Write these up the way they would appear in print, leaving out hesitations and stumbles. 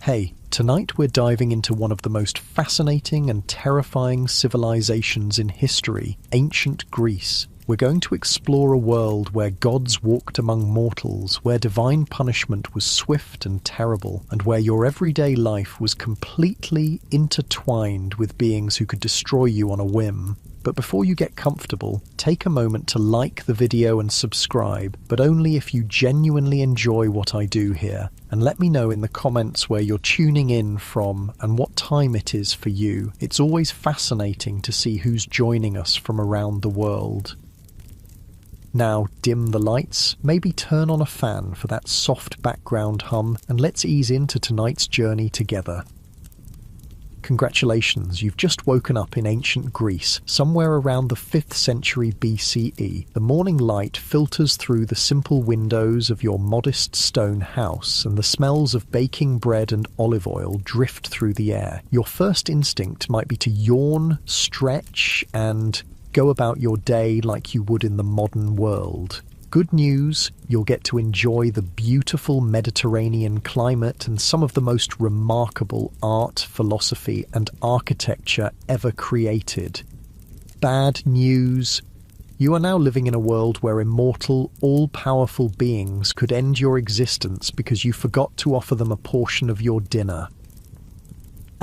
Hey, tonight we're diving into one of the most fascinating and terrifying civilizations in history, ancient Greece. We're going to explore a world where gods walked among mortals, where divine punishment was swift and terrible, and where your everyday life was completely intertwined with beings who could destroy you on a whim. But before you get comfortable, take a moment to like the video and subscribe, but only if you genuinely enjoy what I do here. And let me know in the comments where you're tuning in from and what time it is for you. It's always fascinating to see who's joining us from around the world. Now dim the lights, maybe turn on a fan for that soft background hum, and let's ease into tonight's journey together. Congratulations, you've just woken up in ancient Greece, somewhere around the 5th century BCE. The morning light filters through the simple windows of your modest stone house, and the smells of baking bread and olive oil drift through the air. Your first instinct might be to yawn, stretch, and go about your day like you would in the modern world. Good news, you'll get to enjoy the beautiful Mediterranean climate and some of the most remarkable art, philosophy, and architecture ever created. Bad news, you are now living in a world where immortal, all-powerful beings could end your existence because you forgot to offer them a portion of your dinner.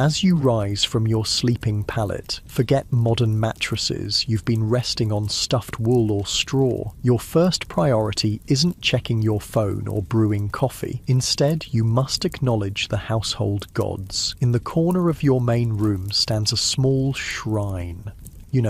As you rise from your sleeping pallet, forget modern mattresses, you've been resting on stuffed wool or straw. Your first priority isn't checking your phone or brewing coffee. Instead, you must acknowledge the household gods. In the corner of your main room stands a small shrine.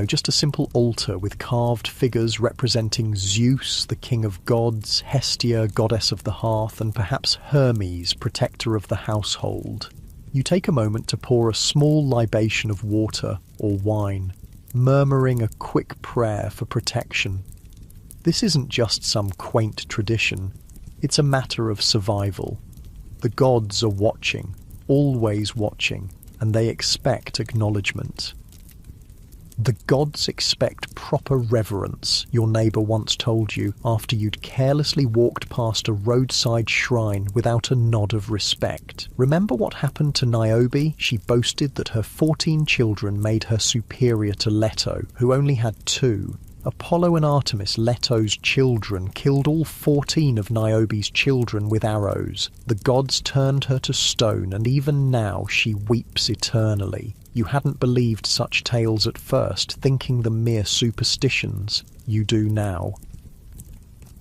Just a simple altar with carved figures representing Zeus, the king of gods, Hestia, goddess of the hearth, and perhaps Hermes, protector of the household. You take a moment to pour a small libation of water or wine, murmuring a quick prayer for protection. This isn't just some quaint tradition, it's a matter of survival. The gods are watching, always watching, and they expect acknowledgement. The gods expect proper reverence, your neighbour once told you, after you'd carelessly walked past a roadside shrine without a nod of respect. Remember what happened to Niobe? She boasted that her 14 children made her superior to Leto, who only had 2. Apollo and Artemis, Leto's children, killed all 14 of Niobe's children with arrows. The gods turned her to stone, and even now she weeps eternally. You hadn't believed such tales at first, thinking them mere superstitions. You do now.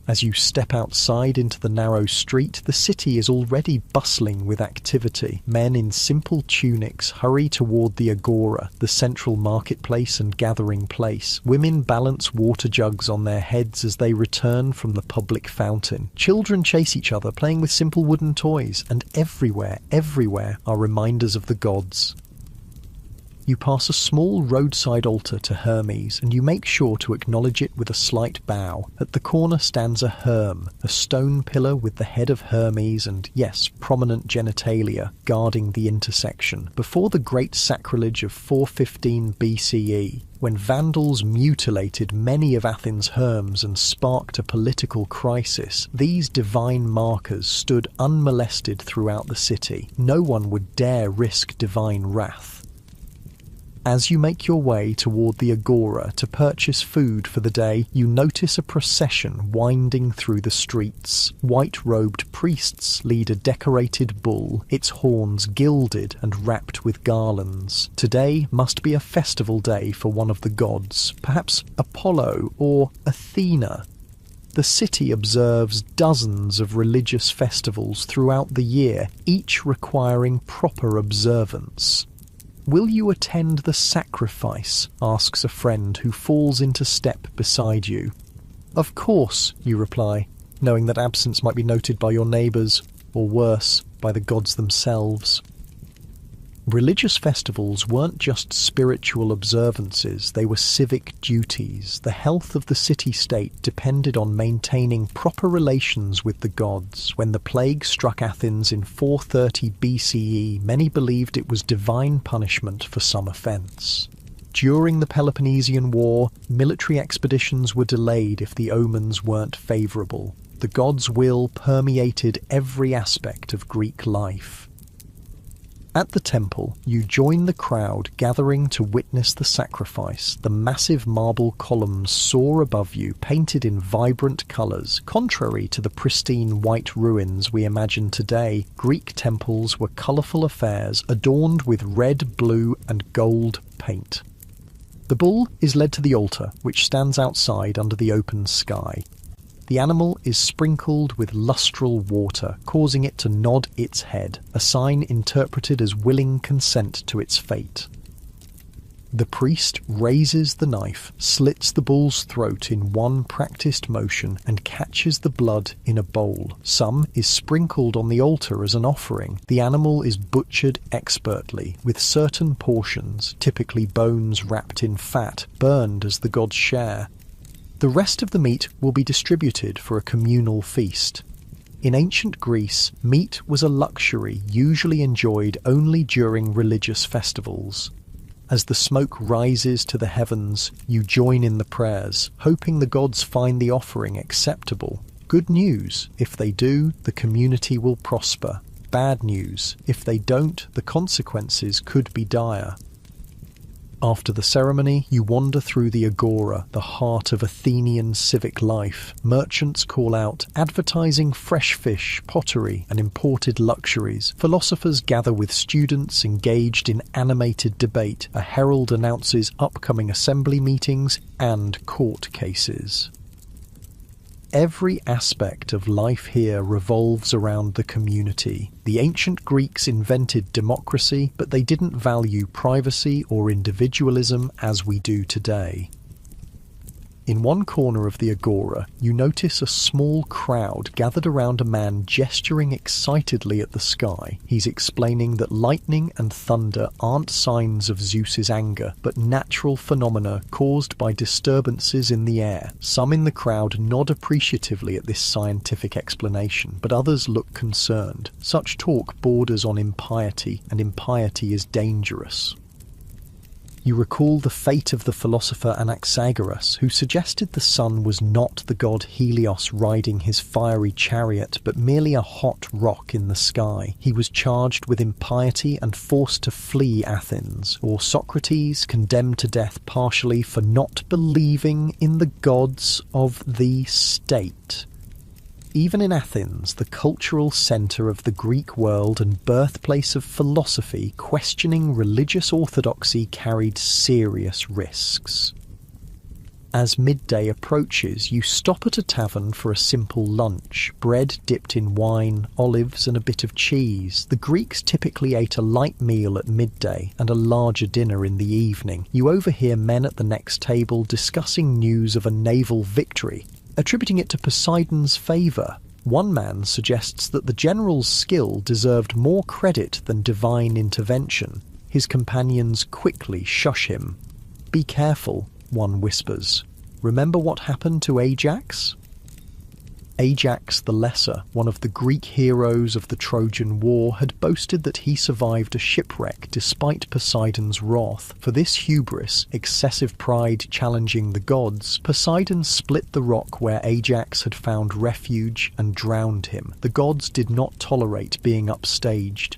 As you step outside into the narrow street, the city is already bustling with activity. Men in simple tunics hurry toward the agora, the central marketplace and gathering place. Women balance water jugs on their heads as they return from the public fountain. Children chase each other, playing with simple wooden toys, and everywhere are reminders of the gods. You pass a small roadside altar to Hermes, and you make sure to acknowledge it with a slight bow. At the corner stands a herm, a stone pillar with the head of Hermes and, yes, prominent genitalia, guarding the intersection. Before the great sacrilege of 415 BCE, when Vandals mutilated many of Athens' herms and sparked a political crisis, these divine markers stood unmolested throughout the city. No one would dare risk divine wrath. As you make your way toward the agora to purchase food for the day, you notice a procession winding through the streets. White-robed priests lead a decorated bull, its horns gilded and wrapped with garlands. Today must be a festival day for one of the gods, perhaps Apollo or Athena. The city observes dozens of religious festivals throughout the year, each requiring proper observance. "Will you attend the sacrifice?" asks a friend who falls into step beside you. "Of course," you reply, knowing that absence might be noted by your neighbours, or worse, by the gods themselves. Religious festivals weren't just spiritual observances, they were civic duties. The health of the city-state depended on maintaining proper relations with the gods. When the plague struck Athens in 430 BCE, many believed it was divine punishment for some offence. During the Peloponnesian War, military expeditions were delayed if the omens weren't favourable. The gods' will permeated every aspect of Greek life. At the temple, you join the crowd gathering to witness the sacrifice. The massive marble columns soar above you, painted in vibrant colours. Contrary to the pristine white ruins we imagine today, Greek temples were colourful affairs adorned with red, blue and gold paint. The bull is led to the altar, which stands outside under the open sky. The animal is sprinkled with lustral water, causing it to nod its head, a sign interpreted as willing consent to its fate. The priest raises the knife, slits the bull's throat in one practiced motion, and catches the blood in a bowl. Some is sprinkled on the altar as an offering. The animal is butchered expertly, with certain portions, typically bones wrapped in fat, burned as the god's share. The rest of the meat will be distributed for a communal feast. In ancient Greece, meat was a luxury usually enjoyed only during religious festivals. As the smoke rises to the heavens, you join in the prayers, hoping the gods find the offering acceptable. Good news: if they do, the community will prosper. Bad news: if they don't, the consequences could be dire. After the ceremony, you wander through the agora, the heart of Athenian civic life. Merchants call out, advertising fresh fish, pottery, and imported luxuries. Philosophers gather with students engaged in animated debate. A herald announces upcoming assembly meetings and court cases. Every aspect of life here revolves around the community. The ancient Greeks invented democracy, but they didn't value privacy or individualism as we do today. In one corner of the agora, you notice a small crowd gathered around a man gesturing excitedly at the sky. He's explaining that lightning and thunder aren't signs of Zeus's anger, but natural phenomena caused by disturbances in the air. Some in the crowd nod appreciatively at this scientific explanation, but others look concerned. Such talk borders on impiety, and impiety is dangerous. You recall the fate of the philosopher Anaxagoras, who suggested the sun was not the god Helios riding his fiery chariot, but merely a hot rock in the sky. He was charged with impiety and forced to flee Athens. Or Socrates, condemned to death partially for not believing in the gods of the state. Even in Athens, the cultural centre of the Greek world and birthplace of philosophy, questioning religious orthodoxy carried serious risks. As midday approaches, you stop at a tavern for a simple lunch, bread dipped in wine, olives and a bit of cheese. The Greeks typically ate a light meal at midday and a larger dinner in the evening. You overhear men at the next table discussing news of a naval victory, attributing it to Poseidon's favour. One man suggests that the general's skill deserved more credit than divine intervention. His companions quickly shush him. "Be careful," one whispers. "Remember what happened to Ajax?" Ajax the Lesser, one of the Greek heroes of the Trojan War, had boasted that he survived a shipwreck despite Poseidon's wrath. For this hubris, excessive pride challenging the gods, Poseidon split the rock where Ajax had found refuge and drowned him. The gods did not tolerate being upstaged.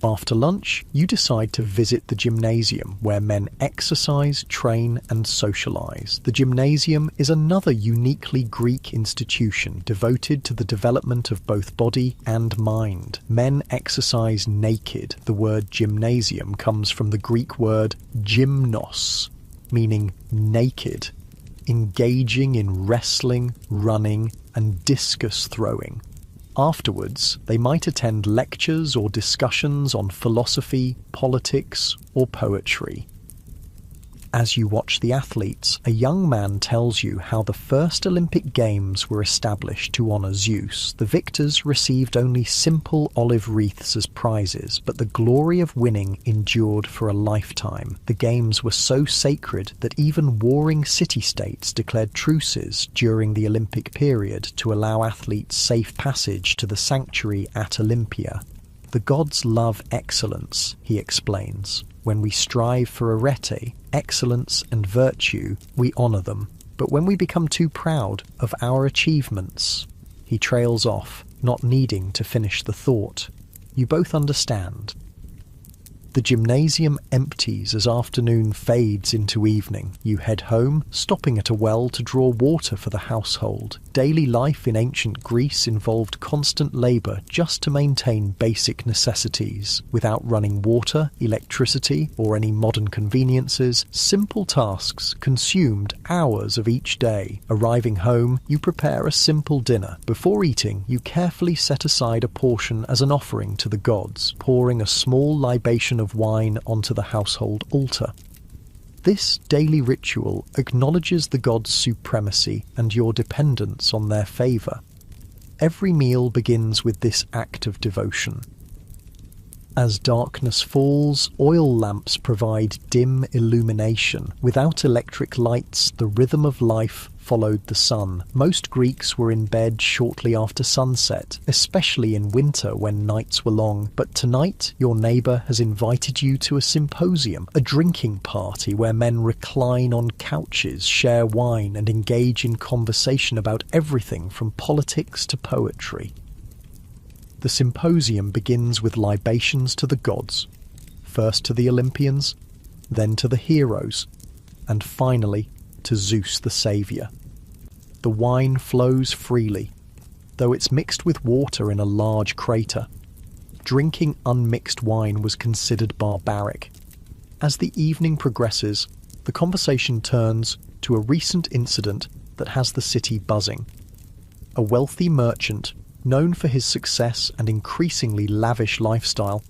After lunch, you decide to visit the gymnasium, where men exercise, train, and socialise. The gymnasium is another uniquely Greek institution devoted to the development of both body and mind. Men exercise naked. The word gymnasium comes from the Greek word gymnos, meaning naked, engaging in wrestling, running, and discus throwing. Afterwards, they might attend lectures or discussions on philosophy, politics, or poetry. As you watch the athletes, a young man tells you how the first Olympic Games were established to honour Zeus. The victors received only simple olive wreaths as prizes, but the glory of winning endured for a lifetime. The Games were so sacred that even warring city-states declared truces during the Olympic period to allow athletes safe passage to the sanctuary at Olympia. The gods love excellence, he explains. When we strive for arete, excellence and virtue, we honour them. But when we become too proud of our achievements, he trails off, not needing to finish the thought. You both understand. The gymnasium empties as afternoon fades into evening. You head home, stopping at a well to draw water for the household. Daily life in ancient Greece involved constant labour just to maintain basic necessities. Without running water, electricity, or any modern conveniences, simple tasks consumed hours of each day. Arriving home, you prepare a simple dinner. Before eating, you carefully set aside a portion as an offering to the gods, pouring a small libation of wine onto the household altar. This daily ritual acknowledges the gods' supremacy and your dependence on their favour. Every meal begins with this act of devotion. As darkness falls, oil lamps provide dim illumination. Without electric lights, the rhythm of life followed the sun. Most Greeks were in bed shortly after sunset, especially in winter when nights were long. But tonight, your neighbour has invited you to a symposium, a drinking party where men recline on couches, share wine, and engage in conversation about everything from politics to poetry. The symposium begins with libations to the gods, first to the Olympians, then to the heroes, and finally to Zeus the Saviour. The wine flows freely, though it's mixed with water in a large crater. Drinking unmixed wine was considered barbaric. As the evening progresses, the conversation turns to a recent incident that has the city buzzing. A wealthy merchant, known for his success and increasingly lavish lifestyle,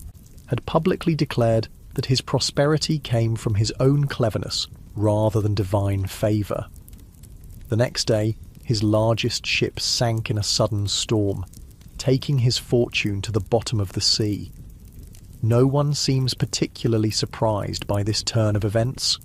had publicly declared that his prosperity came from his own cleverness rather than divine favour. The next day, his largest ship sank in a sudden storm, taking his fortune to the bottom of the sea. No one seems particularly surprised by this turn of events.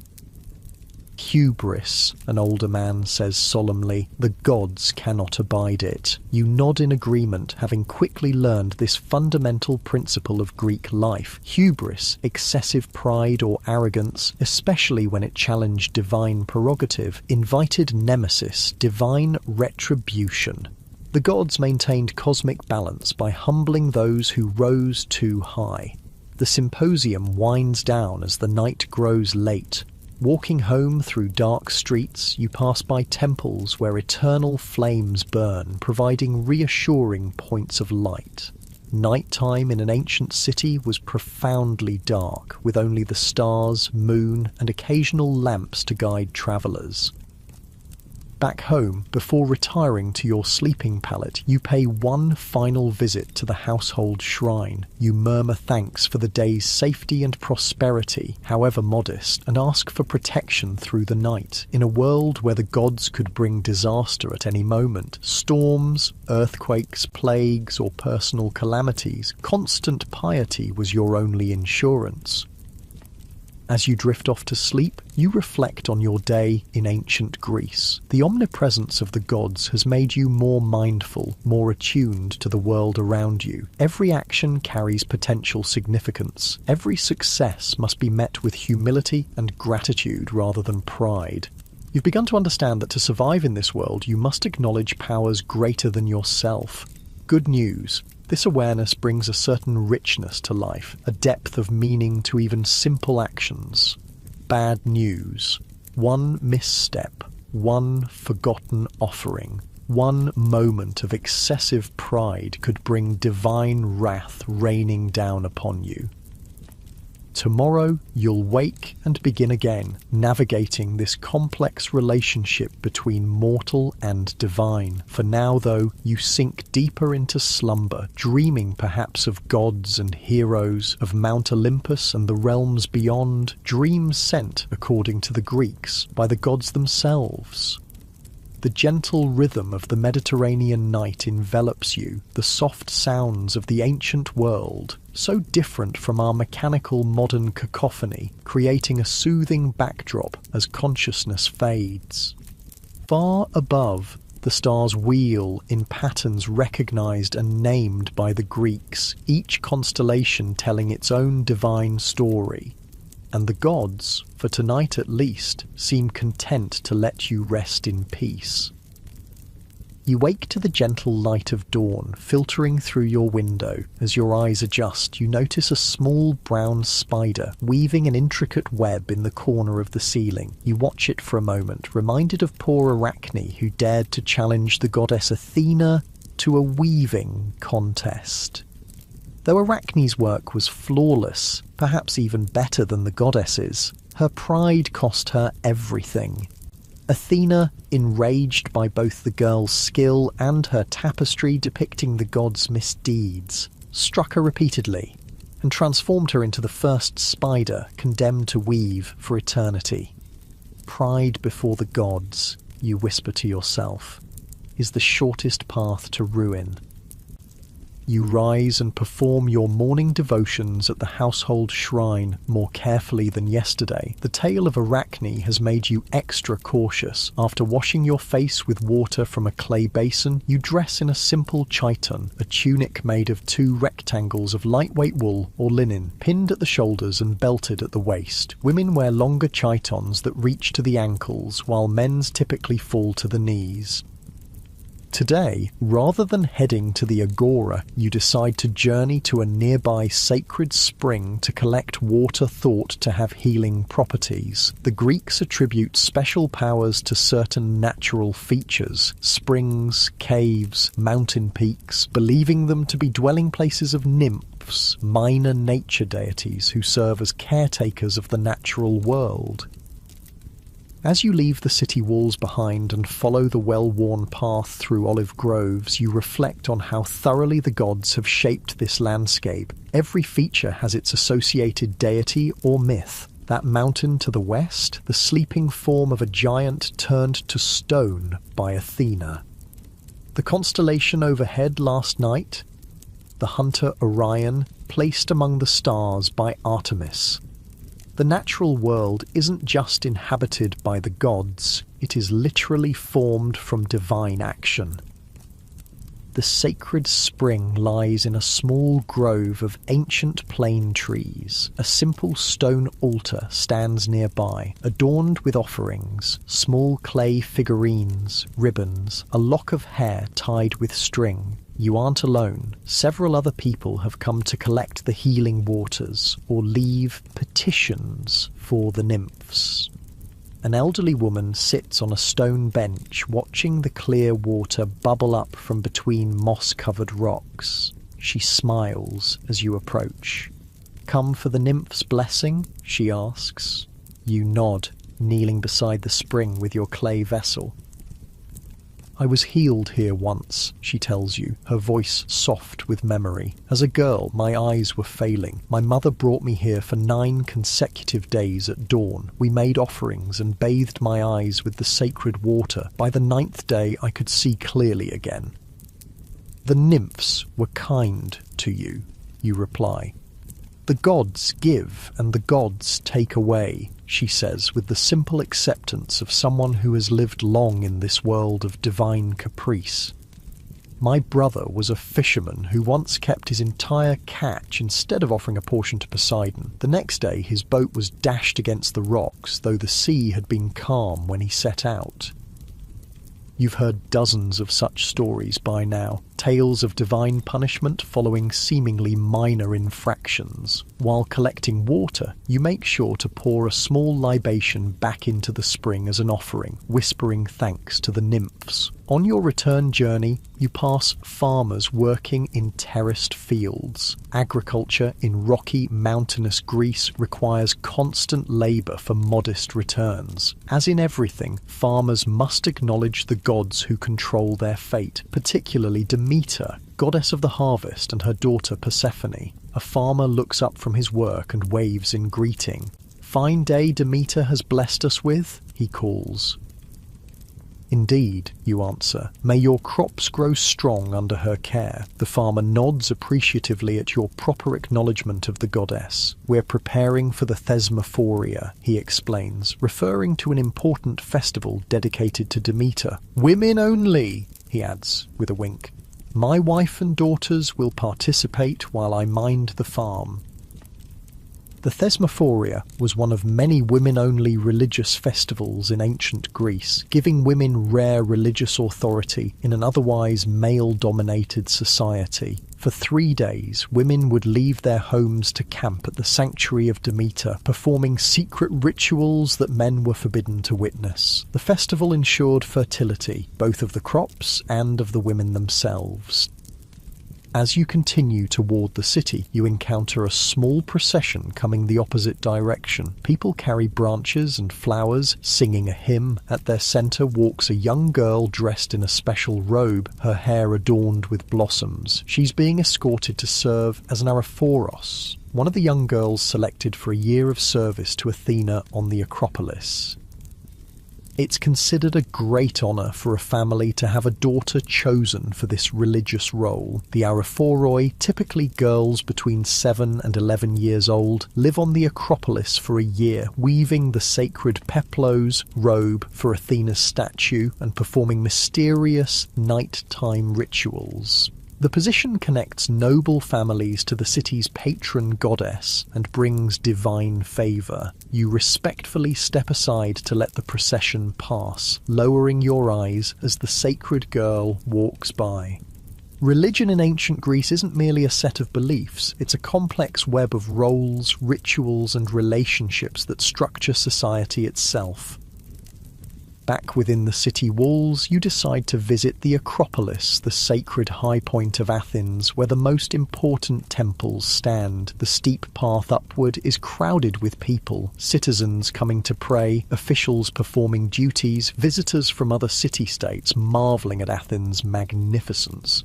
Hubris, an older man says solemnly, the gods cannot abide it. You nod in agreement, having quickly learned this fundamental principle of Greek life. Hubris, excessive pride or arrogance, especially when it challenged divine prerogative, invited nemesis, divine retribution. The gods maintained cosmic balance by humbling those who rose too high. The symposium winds down as the night grows late. Walking home through dark streets, you pass by temples where eternal flames burn, providing reassuring points of light. Nighttime in an ancient city was profoundly dark, with only the stars, moon, and occasional lamps to guide travellers. Back home, before retiring to your sleeping pallet, you pay one final visit to the household shrine. You murmur thanks for the day's safety and prosperity, however modest, and ask for protection through the night. In a world where the gods could bring disaster at any moment, storms, earthquakes, plagues, or personal calamities, constant piety was your only insurance. As you drift off to sleep, you reflect on your day in ancient Greece. The omnipresence of the gods has made you more mindful, more attuned to the world around you. Every action carries potential significance. Every success must be met with humility and gratitude rather than pride. You've begun to understand that to survive in this world, you must acknowledge powers greater than yourself. Good news. This awareness brings a certain richness to life, a depth of meaning to even simple actions. Bad news. One misstep, one forgotten offering, one moment of excessive pride could bring divine wrath raining down upon you. Tomorrow, you'll wake and begin again, navigating this complex relationship between mortal and divine. For now, though, you sink deeper into slumber, dreaming perhaps of gods and heroes, of Mount Olympus and the realms beyond, dreams sent, according to the Greeks, by the gods themselves. The gentle rhythm of the Mediterranean night envelops you, the soft sounds of the ancient world, so different from our mechanical modern cacophony, creating a soothing backdrop as consciousness fades. Far above, the stars wheel in patterns recognized and named by the Greeks, each constellation telling its own divine story. And the gods, for tonight at least, seem content to let you rest in peace. You wake to the gentle light of dawn filtering through your window. As your eyes adjust, you notice a small brown spider weaving an intricate web in the corner of the ceiling. You watch it for a moment, reminded of poor Arachne, who dared to challenge the goddess Athena to a weaving contest. Though Arachne's work was flawless, perhaps even better than the goddess's, her pride cost her everything. Athena, enraged by both the girl's skill and her tapestry depicting the gods' misdeeds, struck her repeatedly and transformed her into the first spider condemned to weave for eternity. Pride before the gods, you whisper to yourself, is the shortest path to ruin. You rise and perform your morning devotions at the household shrine more carefully than yesterday. The tale of Arachne has made you extra cautious. After washing your face with water from a clay basin, you dress in a simple chiton, a tunic made of 2 rectangles of lightweight wool or linen, pinned at the shoulders and belted at the waist. Women wear longer chitons that reach to the ankles, while men's typically fall to the knees. Today, rather than heading to the agora, you decide to journey to a nearby sacred spring to collect water thought to have healing properties. The Greeks attribute special powers to certain natural features, springs, caves, mountain peaks, believing them to be dwelling places of nymphs, minor nature deities who serve as caretakers of the natural world. As you leave the city walls behind and follow the well-worn path through olive groves, you reflect on how thoroughly the gods have shaped this landscape. Every feature has its associated deity or myth. That mountain to the west, the sleeping form of a giant turned to stone by Athena. The constellation overhead last night, the hunter Orion, placed among the stars by Artemis. The natural world isn't just inhabited by the gods, it is literally formed from divine action. The sacred spring lies in a small grove of ancient plane trees. A simple stone altar stands nearby, adorned with offerings, small clay figurines, ribbons, a lock of hair tied with string. You aren't alone. Several other people have come to collect the healing waters or leave petitions for the nymphs. An elderly woman sits on a stone bench watching the clear water bubble up from between moss-covered rocks. She smiles as you approach. "Come for the nymph's blessing?" she asks. You nod, kneeling beside the spring with your clay vessel. "I was healed here once," she tells you, her voice soft with memory. "As a girl, my eyes were failing. My mother brought me here for 9 consecutive days at dawn. We made offerings and bathed my eyes with the sacred water. By the 9th day, I could see clearly again." "The nymphs were kind to you," you reply. "The gods give and the gods take away," she says with the simple acceptance of someone who has lived long in this world of divine caprice. "My brother was a fisherman who once kept his entire catch instead of offering a portion to Poseidon. The next day his boat was dashed against the rocks, though the sea had been calm when he set out." You've heard dozens of such stories by now, tales of divine punishment following seemingly minor infractions. While collecting water, you make sure to pour a small libation back into the spring as an offering, whispering thanks to the nymphs. On your return journey, you pass farmers working in terraced fields. Agriculture in rocky, mountainous Greece requires constant labour for modest returns. As in everything, farmers must acknowledge the gods who control their fate, particularly Demeter, goddess of the harvest, and her daughter Persephone. A farmer looks up from his work and waves in greeting. "Fine day Demeter has blessed us with," he calls. "Indeed," you answer. "May your crops grow strong under her care." The farmer nods appreciatively at your proper acknowledgement of the goddess. "We're preparing for the Thesmophoria," he explains, referring to an important festival dedicated to Demeter. "Women only," he adds, with a wink. "My wife and daughters will participate while I mind the farm." The Thesmophoria was one of many women-only religious festivals in ancient Greece, giving women rare religious authority in an otherwise male-dominated society. For 3 days, women would leave their homes to camp at the sanctuary of Demeter, performing secret rituals that men were forbidden to witness. The festival ensured fertility, both of the crops and of the women themselves. As you continue toward the city, you encounter a small procession coming the opposite direction. People carry branches and flowers, singing a hymn. At their center walks a young girl dressed in a special robe, her hair adorned with blossoms. She's being escorted to serve as an Araphoros, one of the young girls selected for a year of service to Athena on the Acropolis. It's considered a great honour for a family to have a daughter chosen for this religious role. The Araphoroi, typically girls between 7 and 11 years old, live on the Acropolis for a year, weaving the sacred peplos robe for Athena's statue and performing mysterious nighttime rituals. The position connects noble families to the city's patron goddess and brings divine favour. You respectfully step aside to let the procession pass, lowering your eyes as the sacred girl walks by. Religion in ancient Greece isn't merely a set of beliefs, it's a complex web of roles, rituals and relationships that structure society itself. Back within the city walls, you decide to visit the Acropolis, the sacred high point of Athens, where the most important temples stand. The steep path upward is crowded with people, citizens coming to pray, officials performing duties, visitors from other city-states marvelling at Athens' magnificence.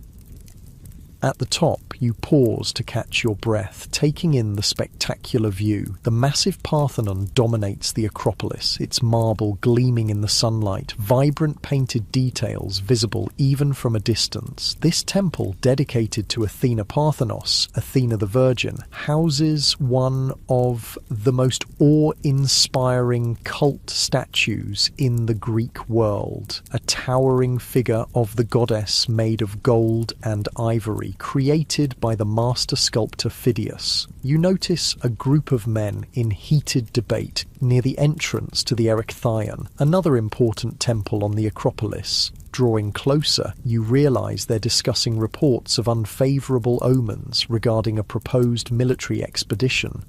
At the top, you pause to catch your breath, taking in the spectacular view. The massive Parthenon dominates the Acropolis, its marble gleaming in the sunlight, vibrant painted details visible even from a distance. This temple, dedicated to Athena Parthenos, Athena the Virgin, houses one of the most awe-inspiring cult statues in the Greek world, a towering figure of the goddess made of gold and ivory, created by the master sculptor Phidias. You notice a group of men in heated debate near the entrance to the Erechtheion, another important temple on the Acropolis. Drawing closer, you realise they're discussing reports of unfavourable omens regarding a proposed military expedition.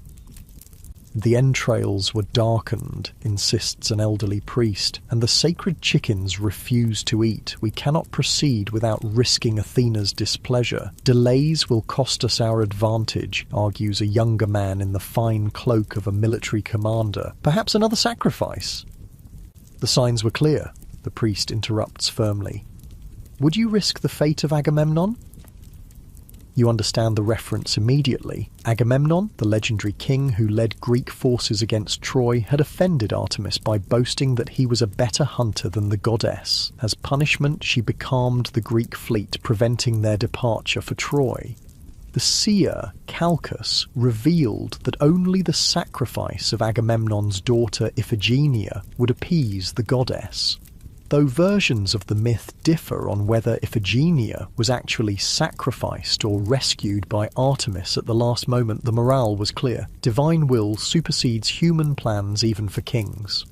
The entrails were darkened, insists an elderly priest, and the sacred chickens refuse to eat. We cannot proceed without risking Athena's displeasure. Delays will cost us our advantage, argues a younger man in the fine cloak of a military commander. Perhaps another sacrifice? The signs were clear, the priest interrupts firmly. Would you risk the fate of Agamemnon? You understand the reference immediately. Agamemnon, the legendary king who led Greek forces against Troy, had offended Artemis by boasting that he was a better hunter than the goddess. As punishment, she becalmed the Greek fleet, preventing their departure for Troy. The seer, Calchas, revealed that only the sacrifice of Agamemnon's daughter Iphigenia would appease the goddess. Though versions of the myth differ on whether Iphigenia was actually sacrificed or rescued by Artemis at the last moment, the morale was clear. Divine will supersedes human plans even for kings.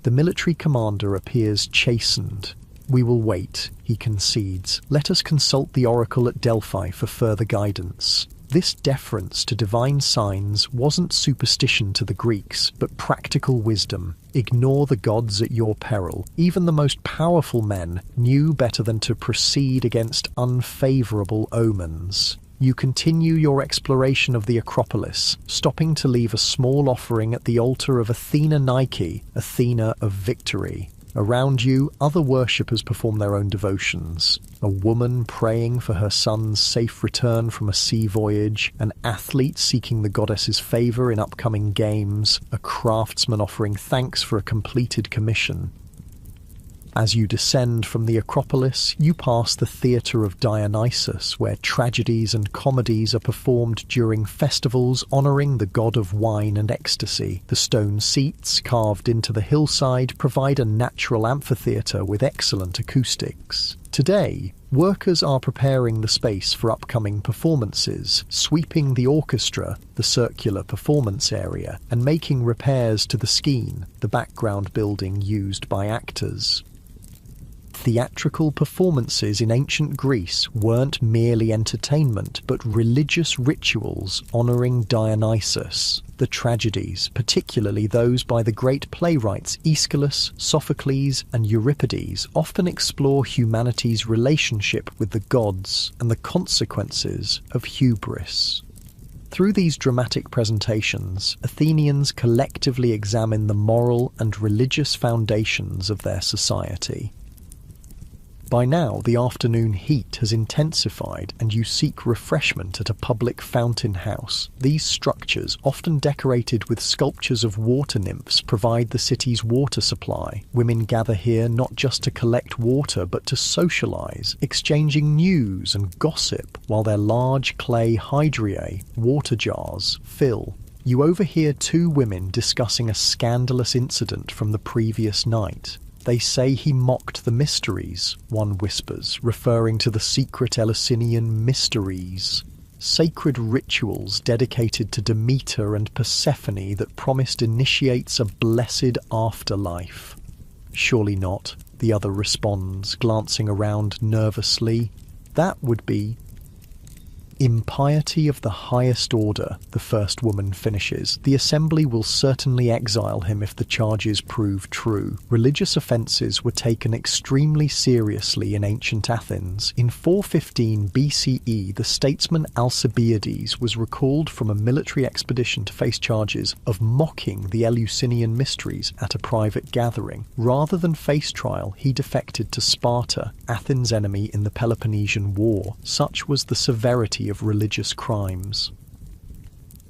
The military commander appears chastened. We will wait, he concedes. Let us consult the oracle at Delphi for further guidance. This deference to divine signs wasn't superstition to the Greeks, but practical wisdom. Ignore the gods at your peril. Even the most powerful men knew better than to proceed against unfavourable omens. You continue your exploration of the Acropolis, stopping to leave a small offering at the altar of Athena Nike, Athena of Victory. Around you, other worshippers perform their own devotions. A woman praying for her son's safe return from a sea voyage, an athlete seeking the goddess's favour in upcoming games, a craftsman offering thanks for a completed commission. As you descend from the Acropolis, you pass the Theatre of Dionysus, where tragedies and comedies are performed during festivals honouring the god of wine and ecstasy. The stone seats carved into the hillside provide a natural amphitheatre with excellent acoustics. Today, workers are preparing the space for upcoming performances, sweeping the orchestra, the circular performance area, and making repairs to the skene, the background building used by actors. Theatrical performances in ancient Greece weren't merely entertainment, but religious rituals honouring Dionysus. The tragedies, particularly those by the great playwrights Aeschylus, Sophocles, and Euripides, often explore humanity's relationship with the gods and the consequences of hubris. Through these dramatic presentations, Athenians collectively examine the moral and religious foundations of their society. By now, the afternoon heat has intensified and you seek refreshment at a public fountain house. These structures, often decorated with sculptures of water nymphs, provide the city's water supply. Women gather here not just to collect water but to socialize, exchanging news and gossip, while their large clay hydriae, water jars, fill. You overhear two women discussing a scandalous incident from the previous night. They say he mocked the mysteries, one whispers, referring to the secret Eleusinian mysteries, sacred rituals dedicated to Demeter and Persephone that promised initiates a blessed afterlife. Surely not, the other responds, glancing around nervously. That would be impiety of the highest order, the first woman finishes. The assembly will certainly exile him if the charges prove true. Religious offences were taken extremely seriously in ancient Athens. In 415 BCE, the statesman Alcibiades was recalled from a military expedition to face charges of mocking the Eleusinian mysteries at a private gathering. Rather than face trial, he defected to Sparta, Athens' enemy in the Peloponnesian War. Such was the severity of religious crimes.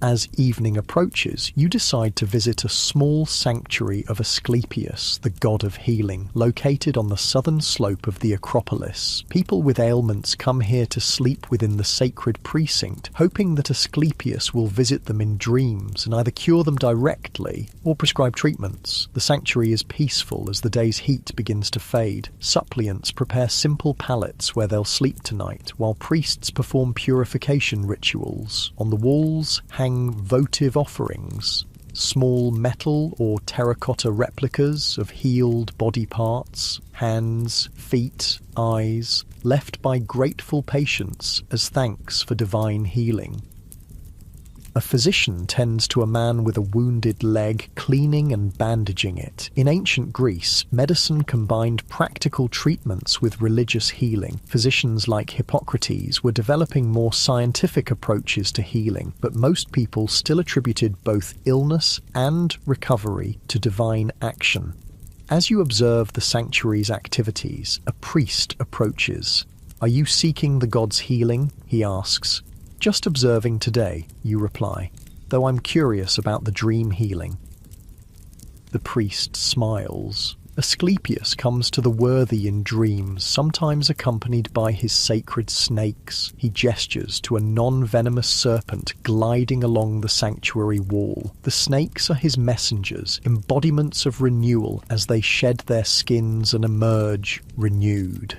As evening approaches, you decide to visit a small sanctuary of Asclepius, the god of healing, located on the southern slope of the Acropolis. People with ailments come here to sleep within the sacred precinct, hoping that Asclepius will visit them in dreams and either cure them directly or prescribe treatments. The sanctuary is peaceful as the day's heat begins to fade. Suppliants prepare simple pallets where they'll sleep tonight, while priests perform purification rituals. On the walls hang votive offerings, small metal or terracotta replicas of healed body parts, hands, feet, eyes, left by grateful patients as thanks for divine healing. A physician tends to a man with a wounded leg, cleaning and bandaging it. In ancient Greece, medicine combined practical treatments with religious healing. Physicians like Hippocrates were developing more scientific approaches to healing, but most people still attributed both illness and recovery to divine action. As you observe the sanctuary's activities, a priest approaches. "Are you seeking the god's healing?" he asks. "Just observing today," you reply, "though I'm curious about the dream healing." The priest smiles. Asclepius comes to the worthy in dreams, sometimes accompanied by his sacred snakes. He gestures to a non-venomous serpent gliding along the sanctuary wall. The snakes are his messengers, embodiments of renewal as they shed their skins and emerge renewed.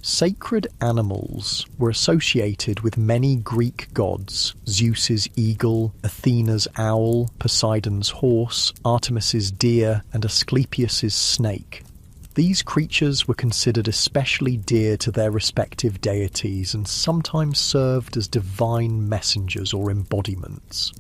Sacred animals were associated with many Greek gods: Zeus's eagle, Athena's owl, Poseidon's horse, Artemis's deer, and Asclepius's snake. These creatures were considered especially dear to their respective deities and sometimes served as divine messengers or embodiments.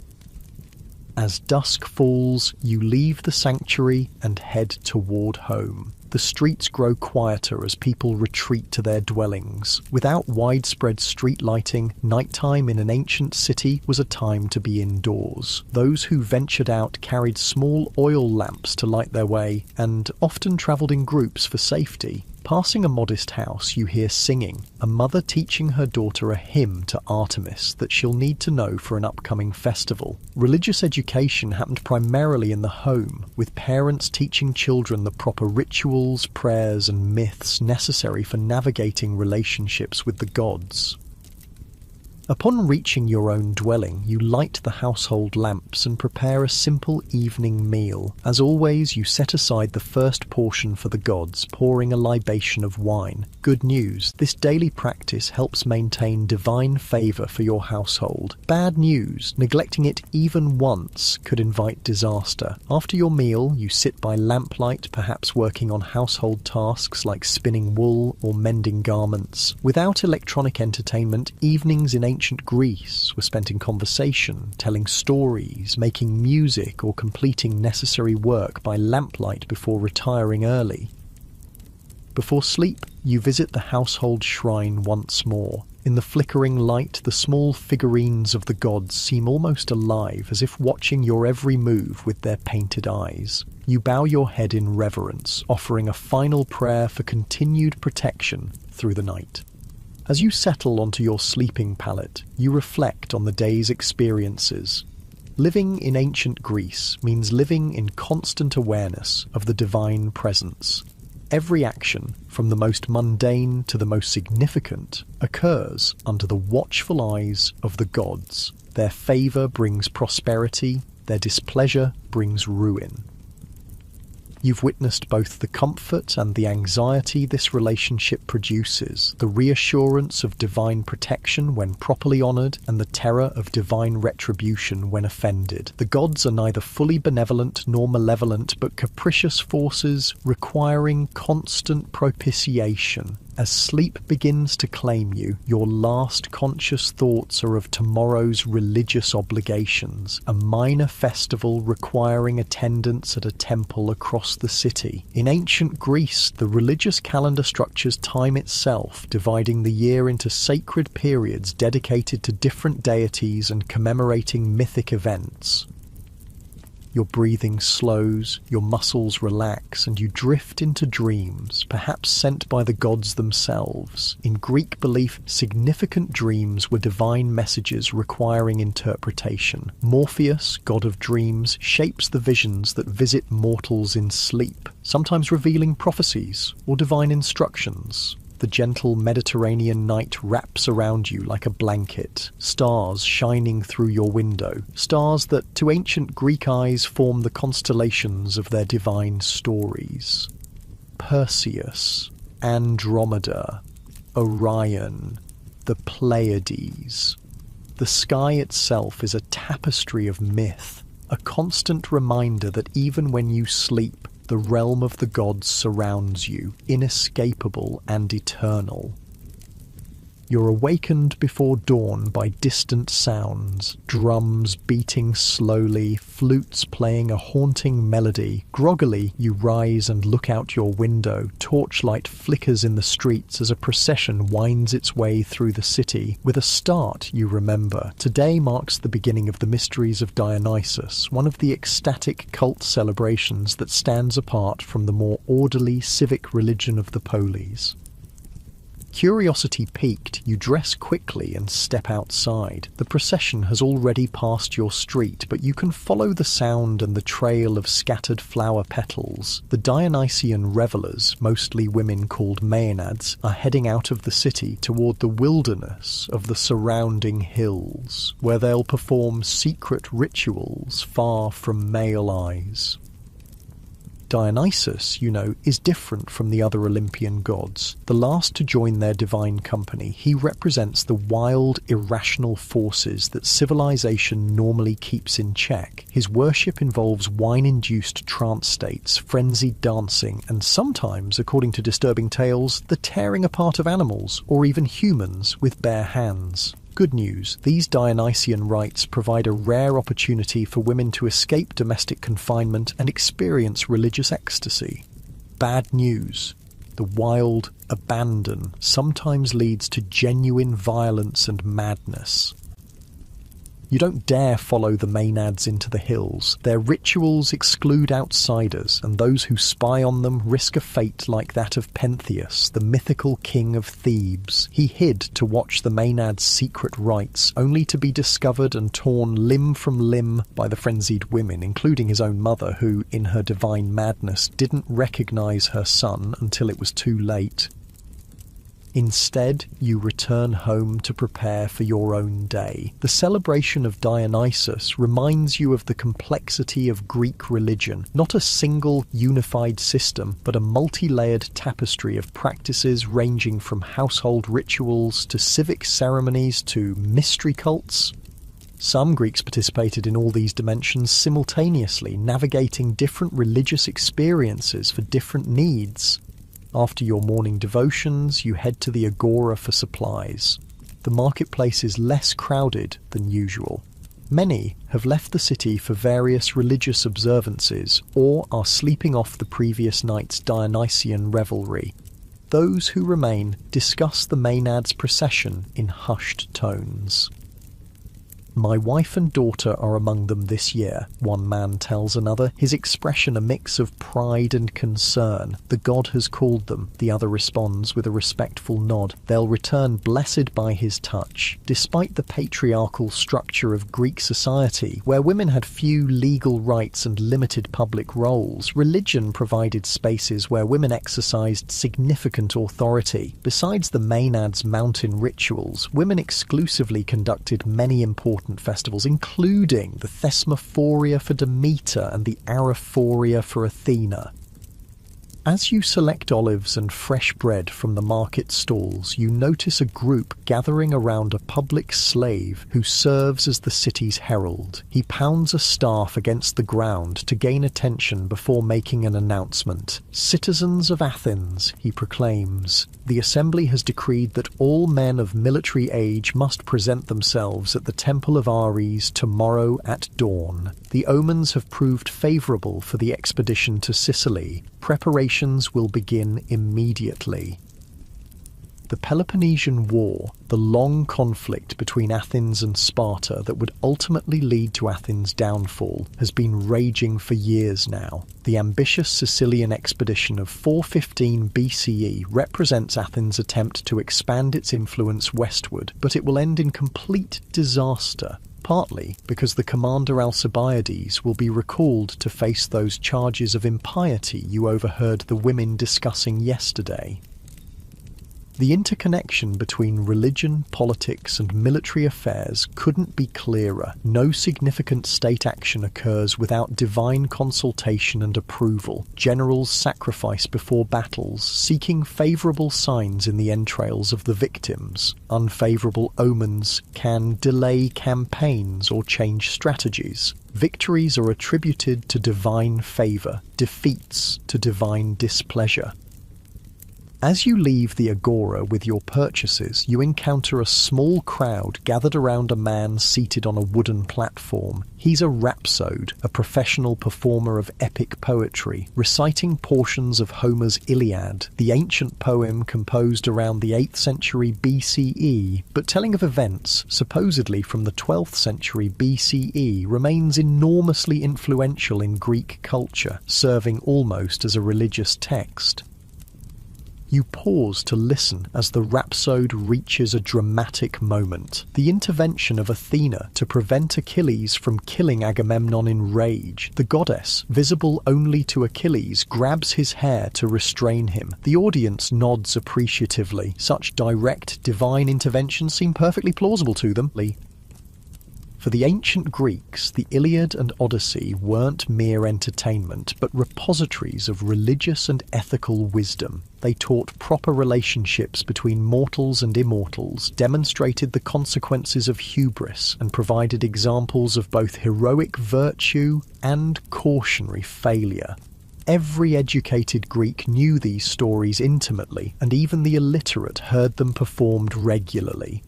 As dusk falls, you leave the sanctuary and head toward home. The streets grow quieter as people retreat to their dwellings. Without widespread street lighting, nighttime in an ancient city was a time to be indoors. Those who ventured out carried small oil lamps to light their way, and often travelled in groups for safety. Passing a modest house, you hear singing, a mother teaching her daughter a hymn to Artemis that she'll need to know for an upcoming festival. Religious education happened primarily in the home, with parents teaching children the proper rituals, prayers, and myths necessary for navigating relationships with the gods. Upon reaching your own dwelling, you light the household lamps and prepare a simple evening meal. As always, you set aside the first portion for the gods, pouring a libation of wine. Good news, this daily practice helps maintain divine favor for your household. Bad news, neglecting it even once could invite disaster. After your meal, you sit by lamplight, perhaps working on household tasks like spinning wool or mending garments. Without electronic entertainment, evenings in ancient Greece were spent in conversation, telling stories, making music, or completing necessary work by lamplight before retiring early. Before sleep, you visit the household shrine once more. In the flickering light, the small figurines of the gods seem almost alive, as if watching your every move with their painted eyes. You bow your head in reverence, offering a final prayer for continued protection through the night. As you settle onto your sleeping pallet, you reflect on the day's experiences. Living in ancient Greece means living in constant awareness of the divine presence. Every action, from the most mundane to the most significant, occurs under the watchful eyes of the gods. Their favor brings prosperity, their displeasure brings ruin. You've witnessed both the comfort and the anxiety this relationship produces, the reassurance of divine protection when properly honored, and the terror of divine retribution when offended. The gods are neither fully benevolent nor malevolent, but capricious forces requiring constant propitiation. As sleep begins to claim you, your last conscious thoughts are of tomorrow's religious obligations, a minor festival requiring attendance at a temple across the city. In ancient Greece, the religious calendar structures time itself, dividing the year into sacred periods dedicated to different deities and commemorating mythic events. Your breathing slows, your muscles relax, and you drift into dreams, perhaps sent by the gods themselves. In Greek belief, significant dreams were divine messages requiring interpretation. Morpheus, god of dreams, shapes the visions that visit mortals in sleep, sometimes revealing prophecies or divine instructions. The gentle Mediterranean night wraps around you like a blanket, stars shining through your window, stars that to ancient Greek eyes form the constellations of their divine stories. Perseus, Andromeda, Orion, the Pleiades. The sky itself is a tapestry of myth, a constant reminder that even when you sleep, the realm of the gods surrounds you, inescapable and eternal. You're awakened before dawn by distant sounds, drums beating slowly, flutes playing a haunting melody. Groggily, you rise and look out your window. Torchlight flickers in the streets as a procession winds its way through the city. With a start, you remember. Today marks the beginning of the Mysteries of Dionysus, one of the ecstatic cult celebrations that stands apart from the more orderly civic religion of the polis. Curiosity piqued, you dress quickly and step outside. The procession has already passed your street, but you can follow the sound and the trail of scattered flower petals. The Dionysian revelers, mostly women called maenads, are heading out of the city toward the wilderness of the surrounding hills, where they'll perform secret rituals far from male eyes. Dionysus, you know, is different from the other Olympian gods. The last to join their divine company, he represents the wild, irrational forces that civilization normally keeps in check. His worship involves wine-induced trance states, frenzied dancing, and sometimes, according to disturbing tales, the tearing apart of animals, or even humans, with bare hands. Good news, these Dionysian rites provide a rare opportunity for women to escape domestic confinement and experience religious ecstasy. Bad news, the wild abandon sometimes leads to genuine violence and madness. You don't dare follow the maenads into the hills. Their rituals exclude outsiders, and those who spy on them risk a fate like that of Pentheus, the mythical king of Thebes. He hid to watch the maenads' secret rites, only to be discovered and torn limb from limb by the frenzied women, including his own mother, who, in her divine madness, didn't recognize her son until it was too late. Instead, you return home to prepare for your own day. The celebration of Dionysus reminds you of the complexity of Greek religion, not a single unified system, but a multi-layered tapestry of practices ranging from household rituals to civic ceremonies to mystery cults. Some Greeks participated in all these dimensions simultaneously, navigating different religious experiences for different needs. After your morning devotions, you head to the agora for supplies. The marketplace is less crowded than usual. Many have left the city for various religious observances or are sleeping off the previous night's Dionysian revelry. Those who remain discuss the Maenads' procession in hushed tones. "My wife and daughter are among them this year," one man tells another, his expression a mix of pride and concern. "The god has called them," the other responds with a respectful nod. "They'll return blessed by his touch." Despite the patriarchal structure of Greek society, where women had few legal rights and limited public roles, religion provided spaces where women exercised significant authority. Besides the Maenads' mountain rituals, women exclusively conducted many important festivals, including the Thesmophoria for Demeter and the Arrephoria for Athena. As you select olives and fresh bread from the market stalls, you notice a group gathering around a public slave who serves as the city's herald. He pounds a staff against the ground to gain attention before making an announcement. "Citizens of Athens," he proclaims, "the assembly has decreed that all men of military age must present themselves at the temple of Ares tomorrow at dawn. The omens have proved favourable for the expedition to Sicily. Preparations will begin immediately." The Peloponnesian War, the long conflict between Athens and Sparta that would ultimately lead to Athens' downfall, has been raging for years now. The ambitious Sicilian expedition of 415 BCE represents Athens' attempt to expand its influence westward, but it will end in complete disaster. Partly because the commander Alcibiades will be recalled to face those charges of impiety you overheard the women discussing yesterday. The interconnection between religion, politics, and military affairs couldn't be clearer. No significant state action occurs without divine consultation and approval. Generals sacrifice before battles, seeking favourable signs in the entrails of the victims. Unfavourable omens can delay campaigns or change strategies. Victories are attributed to divine favour, defeats to divine displeasure. As you leave the agora with your purchases, you encounter a small crowd gathered around a man seated on a wooden platform. He's a rhapsode, a professional performer of epic poetry, reciting portions of Homer's Iliad, the ancient poem composed around the 8th century BCE, but telling of events supposedly from the 12th century BCE, remains enormously influential in Greek culture, serving almost as a religious text. You pause to listen as the rhapsode reaches a dramatic moment. The intervention of Athena to prevent Achilles from killing Agamemnon in rage. The goddess, visible only to Achilles, grabs his hair to restrain him. The audience nods appreciatively. Such direct divine intervention seemed perfectly plausible to them. For the ancient Greeks, the Iliad and Odyssey weren't mere entertainment, but repositories of religious and ethical wisdom. They taught proper relationships between mortals and immortals, demonstrated the consequences of hubris, and provided examples of both heroic virtue and cautionary failure. Every educated Greek knew these stories intimately, and even the illiterate heard them performed regularly.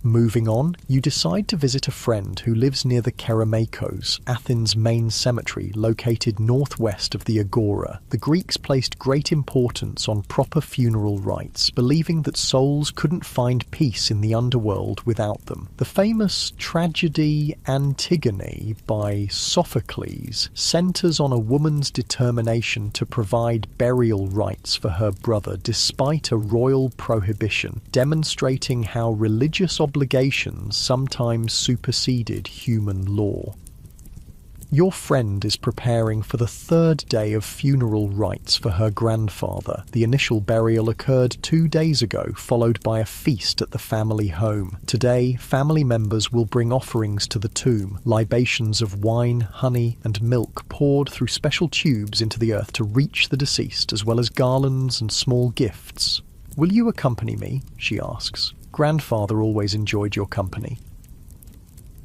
Moving on, you decide to visit a friend who lives near the Kerameikos, Athens' main cemetery located northwest of the Agora. The Greeks placed great importance on proper funeral rites, believing that souls couldn't find peace in the underworld without them. The famous tragedy Antigone by Sophocles centers on a woman's determination to provide burial rites for her brother despite a royal prohibition, demonstrating how religious obligations sometimes superseded human law. Your friend is preparing for the third day of funeral rites for her grandfather. The initial burial occurred 2 days ago, followed by a feast at the family home. Today, family members will bring offerings to the tomb, libations of wine, honey, and milk poured through special tubes into the earth to reach the deceased, as well as garlands and small gifts. "Will you accompany me?" she asks. "Grandfather always enjoyed your company."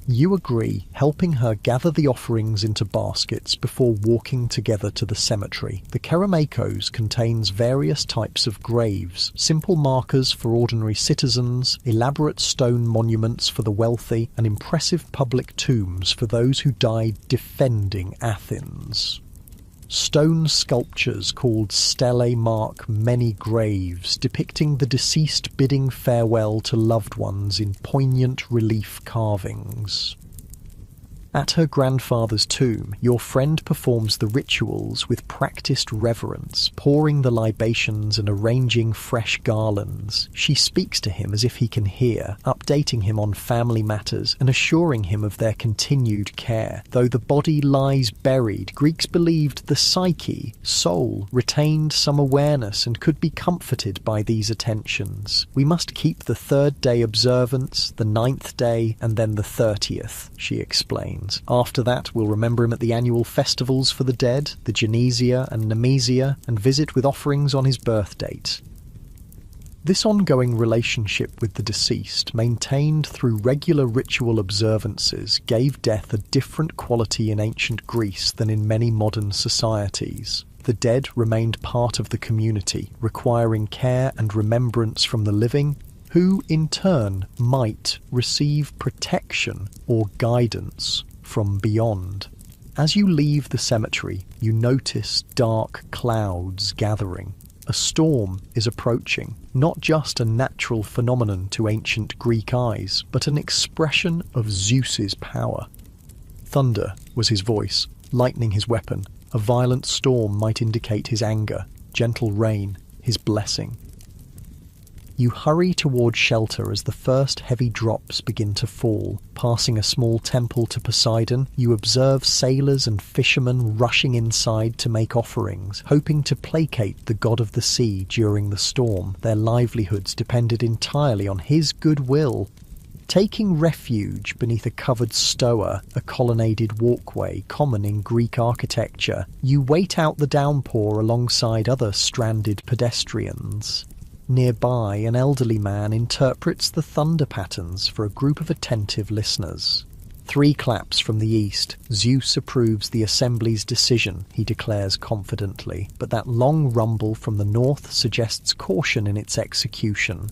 You agree, helping her gather the offerings into baskets before walking together to the cemetery. The Keramakos contains various types of graves, simple markers for ordinary citizens, elaborate stone monuments for the wealthy, and impressive public tombs for those who died defending Athens. Stone sculptures called stelae mark many graves, depicting the deceased bidding farewell to loved ones in poignant relief carvings. At her grandfather's tomb, your friend performs the rituals with practiced reverence, pouring the libations and arranging fresh garlands. She speaks to him as if he can hear, updating him on family matters and assuring him of their continued care. Though the body lies buried, Greeks believed the psyche, soul, retained some awareness and could be comforted by these attentions. "We must keep the third day observance, the 9th day, and then the 30th, she explains. After that, we'll remember him at the annual festivals for the dead, the Genesia and Nemesia, and visit with offerings on his birth date. This ongoing relationship with the deceased, maintained through regular ritual observances, gave death a different quality in ancient Greece than in many modern societies. The dead remained part of the community, requiring care and remembrance from the living, who in turn might receive protection or guidance from beyond. As you leave the cemetery, you notice dark clouds gathering. A storm is approaching, not just a natural phenomenon to ancient Greek eyes, but an expression of Zeus's power. Thunder was his voice, lightning his weapon. A violent storm might indicate his anger, gentle rain his blessing. You hurry toward shelter as the first heavy drops begin to fall. Passing a small temple to Poseidon, you observe sailors and fishermen rushing inside to make offerings, hoping to placate the god of the sea during the storm. Their livelihoods depended entirely on his goodwill. Taking refuge beneath a covered stoa, a colonnaded walkway common in Greek architecture, you wait out the downpour alongside other stranded pedestrians. Nearby, an elderly man interprets the thunder patterns for a group of attentive listeners. 3 claps from the east. Zeus approves the assembly's decision, he declares confidently, but that long rumble from the north suggests caution in its execution.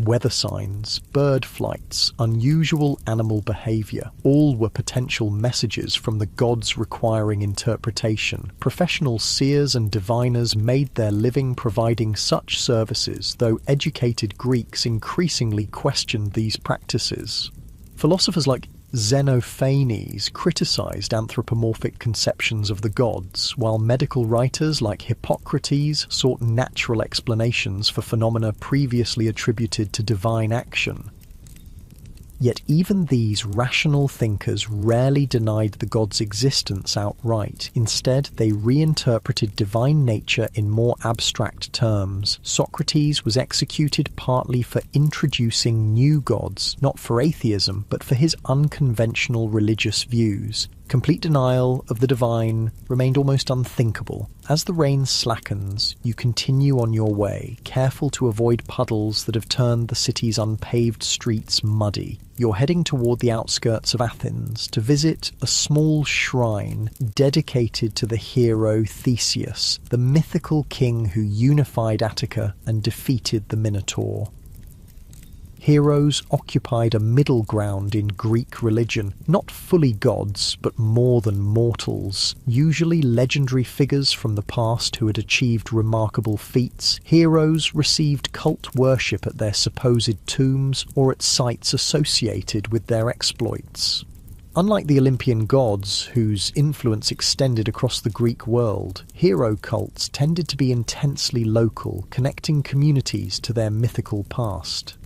Weather signs, bird flights, unusual animal behaviour, all were potential messages from the gods requiring interpretation. Professional seers and diviners made their living providing such services, though educated Greeks increasingly questioned these practices. Philosophers like Xenophanes criticised anthropomorphic conceptions of the gods, while medical writers like Hippocrates sought natural explanations for phenomena previously attributed to divine action. Yet even these rational thinkers rarely denied the gods' existence outright. Instead, they reinterpreted divine nature in more abstract terms. Socrates was executed partly for introducing new gods, not for atheism, but for his unconventional religious views. Complete denial of the divine remained almost unthinkable. As the rain slackens, you continue on your way, careful to avoid puddles that have turned the city's unpaved streets muddy. You're heading toward the outskirts of Athens to visit a small shrine dedicated to the hero Theseus, the mythical king who unified Attica and defeated the Minotaur. Heroes occupied a middle ground in Greek religion, not fully gods, but more than mortals, usually legendary figures from the past who had achieved remarkable feats. Heroes received cult worship at their supposed tombs or at sites associated with their exploits. Unlike the Olympian gods, whose influence extended across the Greek world, hero cults tended to be intensely local, connecting communities to their mythical past.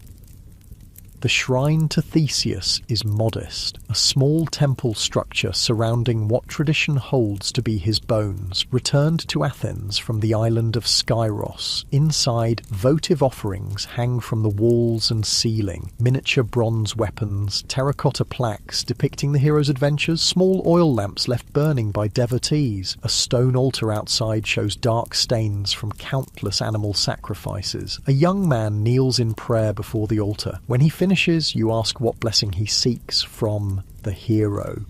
The shrine to Theseus is modest, a small temple structure surrounding what tradition holds to be his bones, returned to Athens from the island of Skyros. Inside, votive offerings hang from the walls and ceiling, miniature bronze weapons, terracotta plaques depicting the hero's adventures, small oil lamps left burning by devotees. A stone altar outside shows dark stains from countless animal sacrifices. A young man kneels in prayer before the altar. When he finishes, you ask what blessing he seeks from the hero.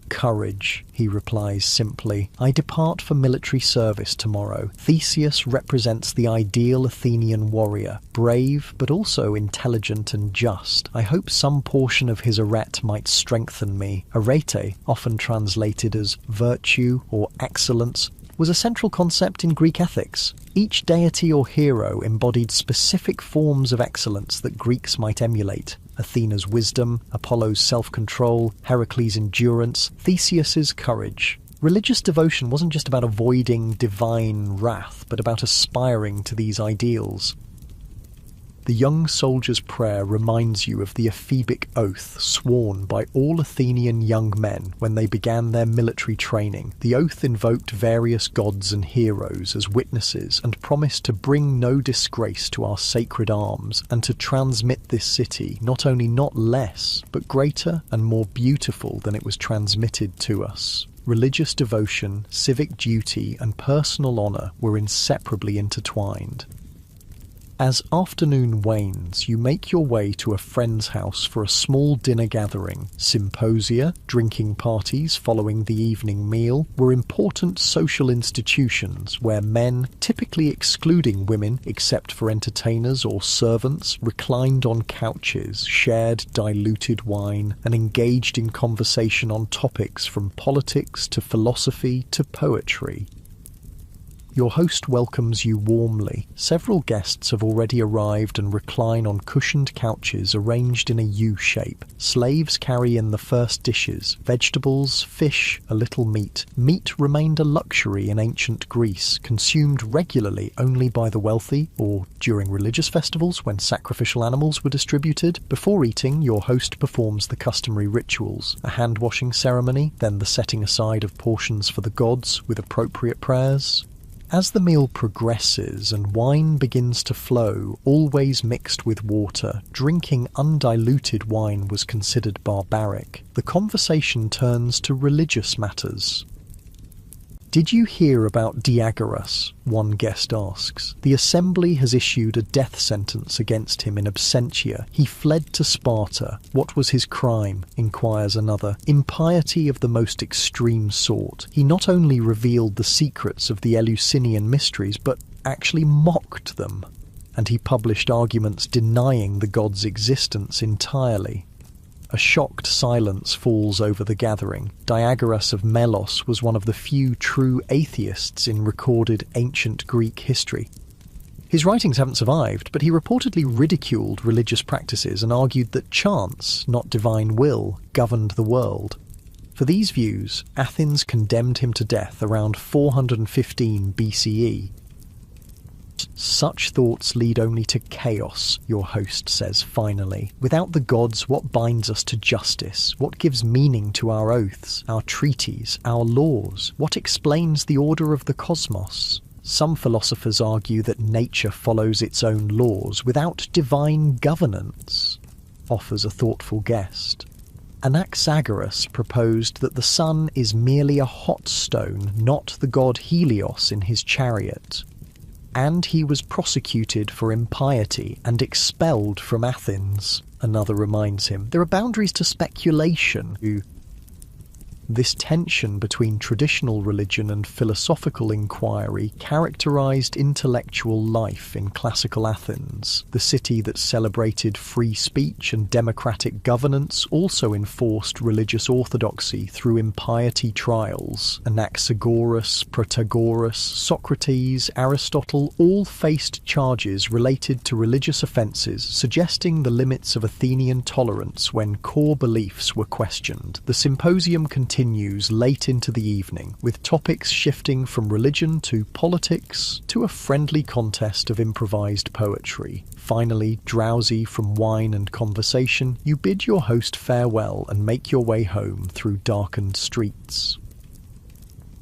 Courage, he replies simply. I depart for military service tomorrow. Theseus represents the ideal Athenian warrior, brave but also intelligent and just. I hope some portion of his arete might strengthen me. Arete, often translated as virtue or excellence, was a central concept in Greek ethics. Each deity or hero embodied specific forms of excellence that Greeks might emulate. Athena's wisdom, Apollo's self-control, Heracles' endurance, Theseus's courage. Religious devotion wasn't just about avoiding divine wrath, but about aspiring to these ideals. The young soldier's prayer reminds you of the ephebic oath sworn by all Athenian young men when they began their military training. The oath invoked various gods and heroes as witnesses and promised to bring no disgrace to our sacred arms and to transmit this city not only not less, but greater and more beautiful than it was transmitted to us. Religious devotion, civic duty, and personal honour were inseparably intertwined. As afternoon wanes, you make your way to a friend's house for a small dinner gathering. Symposia, drinking parties following the evening meal, were important social institutions where men, typically excluding women except for entertainers or servants, reclined on couches, shared diluted wine, and engaged in conversation on topics from politics to philosophy to poetry. Your host welcomes you warmly. Several guests have already arrived and recline on cushioned couches arranged in a U shape. Slaves carry in the first dishes: vegetables, fish, a little meat. Meat remained a luxury in ancient Greece, consumed regularly only by the wealthy, or during religious festivals when sacrificial animals were distributed. Before eating, your host performs the customary rituals: a hand-washing ceremony, then the setting aside of portions for the gods with appropriate prayers. As the meal progresses and wine begins to flow, always mixed with water, drinking undiluted wine was considered barbaric. The conversation turns to religious matters. "Did you hear about Diagoras?" one guest asks. "The assembly has issued a death sentence against him in absentia. He fled to Sparta. What was his crime?" inquires another. "Impiety of the most extreme sort. He not only revealed the secrets of the Eleusinian mysteries, but actually mocked them. And he published arguments denying the gods' existence entirely." A shocked silence falls over the gathering. Diagoras of Melos was one of the few true atheists in recorded ancient Greek history. His writings haven't survived, but he reportedly ridiculed religious practices and argued that chance, not divine will, governed the world. For these views, Athens condemned him to death around 415 BCE. "Such thoughts lead only to chaos," your host says finally. "Without the gods, what binds us to justice? What gives meaning to our oaths, our treaties, our laws? What explains the order of the cosmos?" Some philosophers argue that nature follows its own laws without divine governance, offers a thoughtful guest. Anaxagoras proposed that the sun is merely a hot stone, not the god Helios in his chariot. And he was prosecuted for impiety and expelled from Athens, another reminds him. There are boundaries to speculation. This tension between traditional religion and philosophical inquiry characterized intellectual life in classical Athens. The city that celebrated free speech and democratic governance also enforced religious orthodoxy through impiety trials. Anaxagoras, Protagoras, Socrates, Aristotle all faced charges related to religious offences, suggesting the limits of Athenian tolerance when core beliefs were questioned. The symposium continues late into the evening, with topics shifting from religion to politics to a friendly contest of improvised poetry. Finally, drowsy from wine and conversation, you bid your host farewell and make your way home through darkened streets.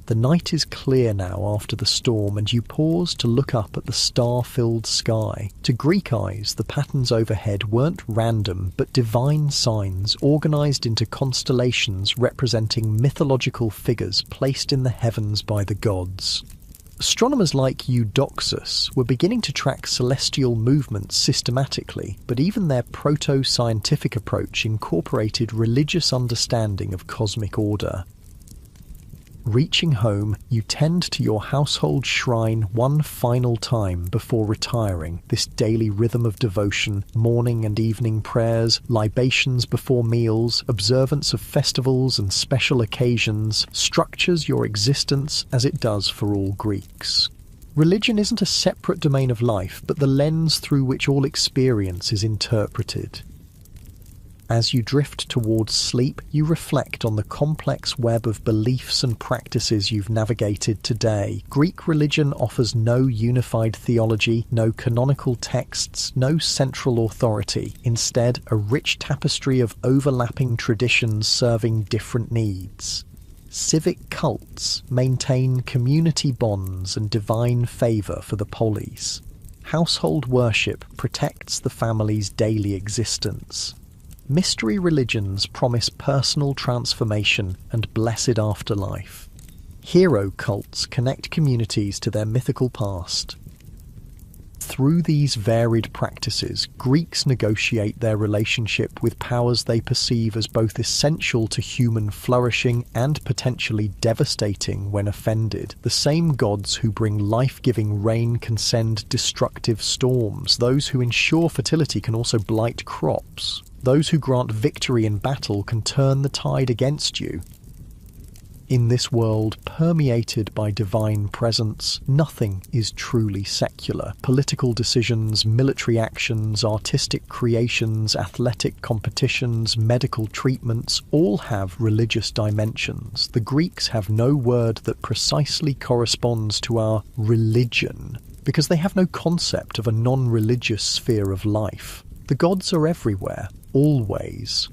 The night is clear now after the storm, and you pause to look up at the star-filled sky. To Greek eyes, the patterns overhead weren't random, but divine signs organised into constellations representing mythological figures placed in the heavens by the gods. Astronomers like Eudoxus were beginning to track celestial movements systematically, but even their proto-scientific approach incorporated religious understanding of cosmic order. Reaching home, you tend to your household shrine one final time before retiring. This daily rhythm of devotion, morning and evening prayers, libations before meals, observance of festivals and special occasions, structures your existence as it does for all Greeks. Religion isn't a separate domain of life, but the lens through which all experience is interpreted. As you drift towards sleep, you reflect on the complex web of beliefs and practices you've navigated today. Greek religion offers no unified theology, no canonical texts, no central authority. Instead, a rich tapestry of overlapping traditions serving different needs. Civic cults maintain community bonds and divine favour for the polis. Household worship protects the family's daily existence. Mystery religions promise personal transformation and blessed afterlife. Hero cults connect communities to their mythical past. Through these varied practices, Greeks negotiate their relationship with powers they perceive as both essential to human flourishing and potentially devastating when offended. The same gods who bring life-giving rain can send destructive storms. Those who ensure fertility can also blight crops. Those who grant victory in battle can turn the tide against you. In this world permeated by divine presence, nothing is truly secular. Political decisions, military actions, artistic creations, athletic competitions, medical treatments, all have religious dimensions. The Greeks have no word that precisely corresponds to our religion, because they have no concept of a non-religious sphere of life. The gods are everywhere, always.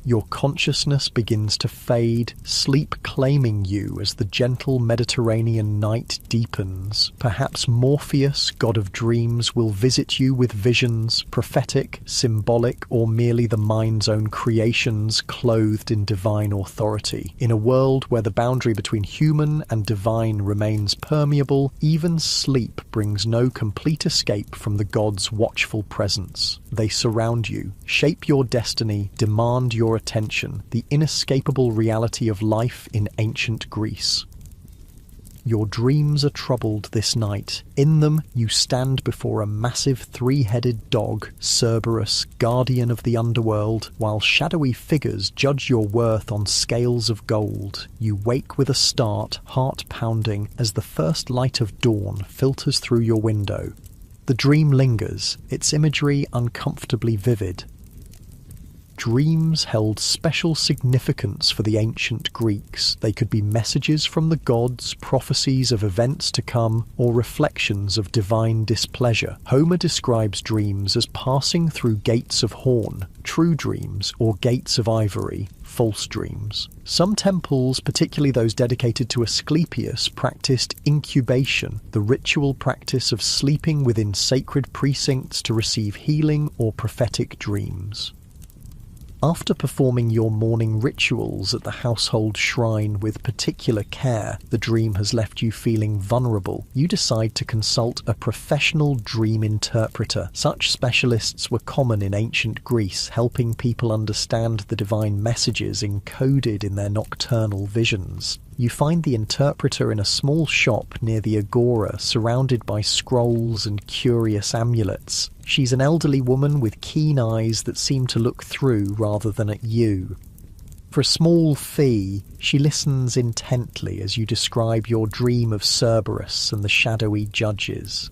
Your consciousness begins to fade, sleep claiming you as the gentle Mediterranean night deepens. Perhaps Morpheus, god of dreams, will visit you with visions, prophetic, symbolic, or merely the mind's own creations clothed in divine authority. In a world where the boundary between human and divine remains permeable, even sleep brings no complete escape from the gods' watchful presence. They surround you, shape your destiny, demand your attention, the inescapable reality of life in ancient Greece. Your dreams are troubled this night. In them, you stand before a massive three-headed dog, Cerberus, guardian of the underworld, while shadowy figures judge your worth on scales of gold. You wake with a start, heart pounding, as the first light of dawn filters through your window. The dream lingers, its imagery uncomfortably vivid. Dreams held special significance for the ancient Greeks. They could be messages from the gods, prophecies of events to come, or reflections of divine displeasure. Homer describes dreams as passing through gates of horn, true dreams, or gates of ivory, false dreams. Some temples, particularly those dedicated to Asclepius, practiced incubation, the ritual practice of sleeping within sacred precincts to receive healing or prophetic dreams. After performing your morning rituals at the household shrine with particular care, the dream has left you feeling vulnerable. You decide to consult a professional dream interpreter. Such specialists were common in ancient Greece, helping people understand the divine messages encoded in their nocturnal visions. You find the interpreter in a small shop near the agora, surrounded by scrolls and curious amulets. She's an elderly woman with keen eyes that seem to look through rather than at you. For a small fee, she listens intently as you describe your dream of Cerberus and the shadowy judges.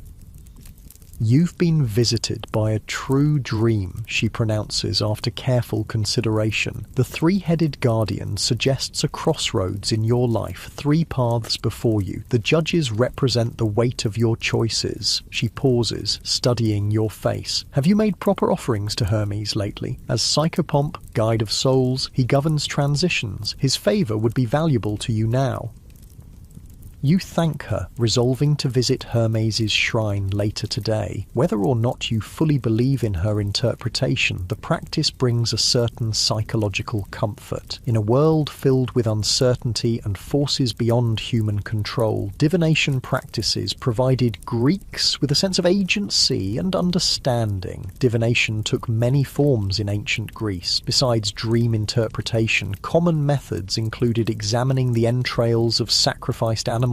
"You've been visited by a true dream," she pronounces after careful consideration. "The three-headed guardian suggests a crossroads in your life, three paths before you. The judges represent the weight of your choices." She pauses, studying your face. "Have you made proper offerings to Hermes lately? As Psychopomp, guide of souls, he governs transitions. His favour would be valuable to you now." You thank her, resolving to visit Hermes' shrine later today. Whether or not you fully believe in her interpretation, the practice brings a certain psychological comfort. In a world filled with uncertainty and forces beyond human control, divination practices provided Greeks with a sense of agency and understanding. Divination took many forms in ancient Greece. Besides dream interpretation, common methods included examining the entrails of sacrificed animals,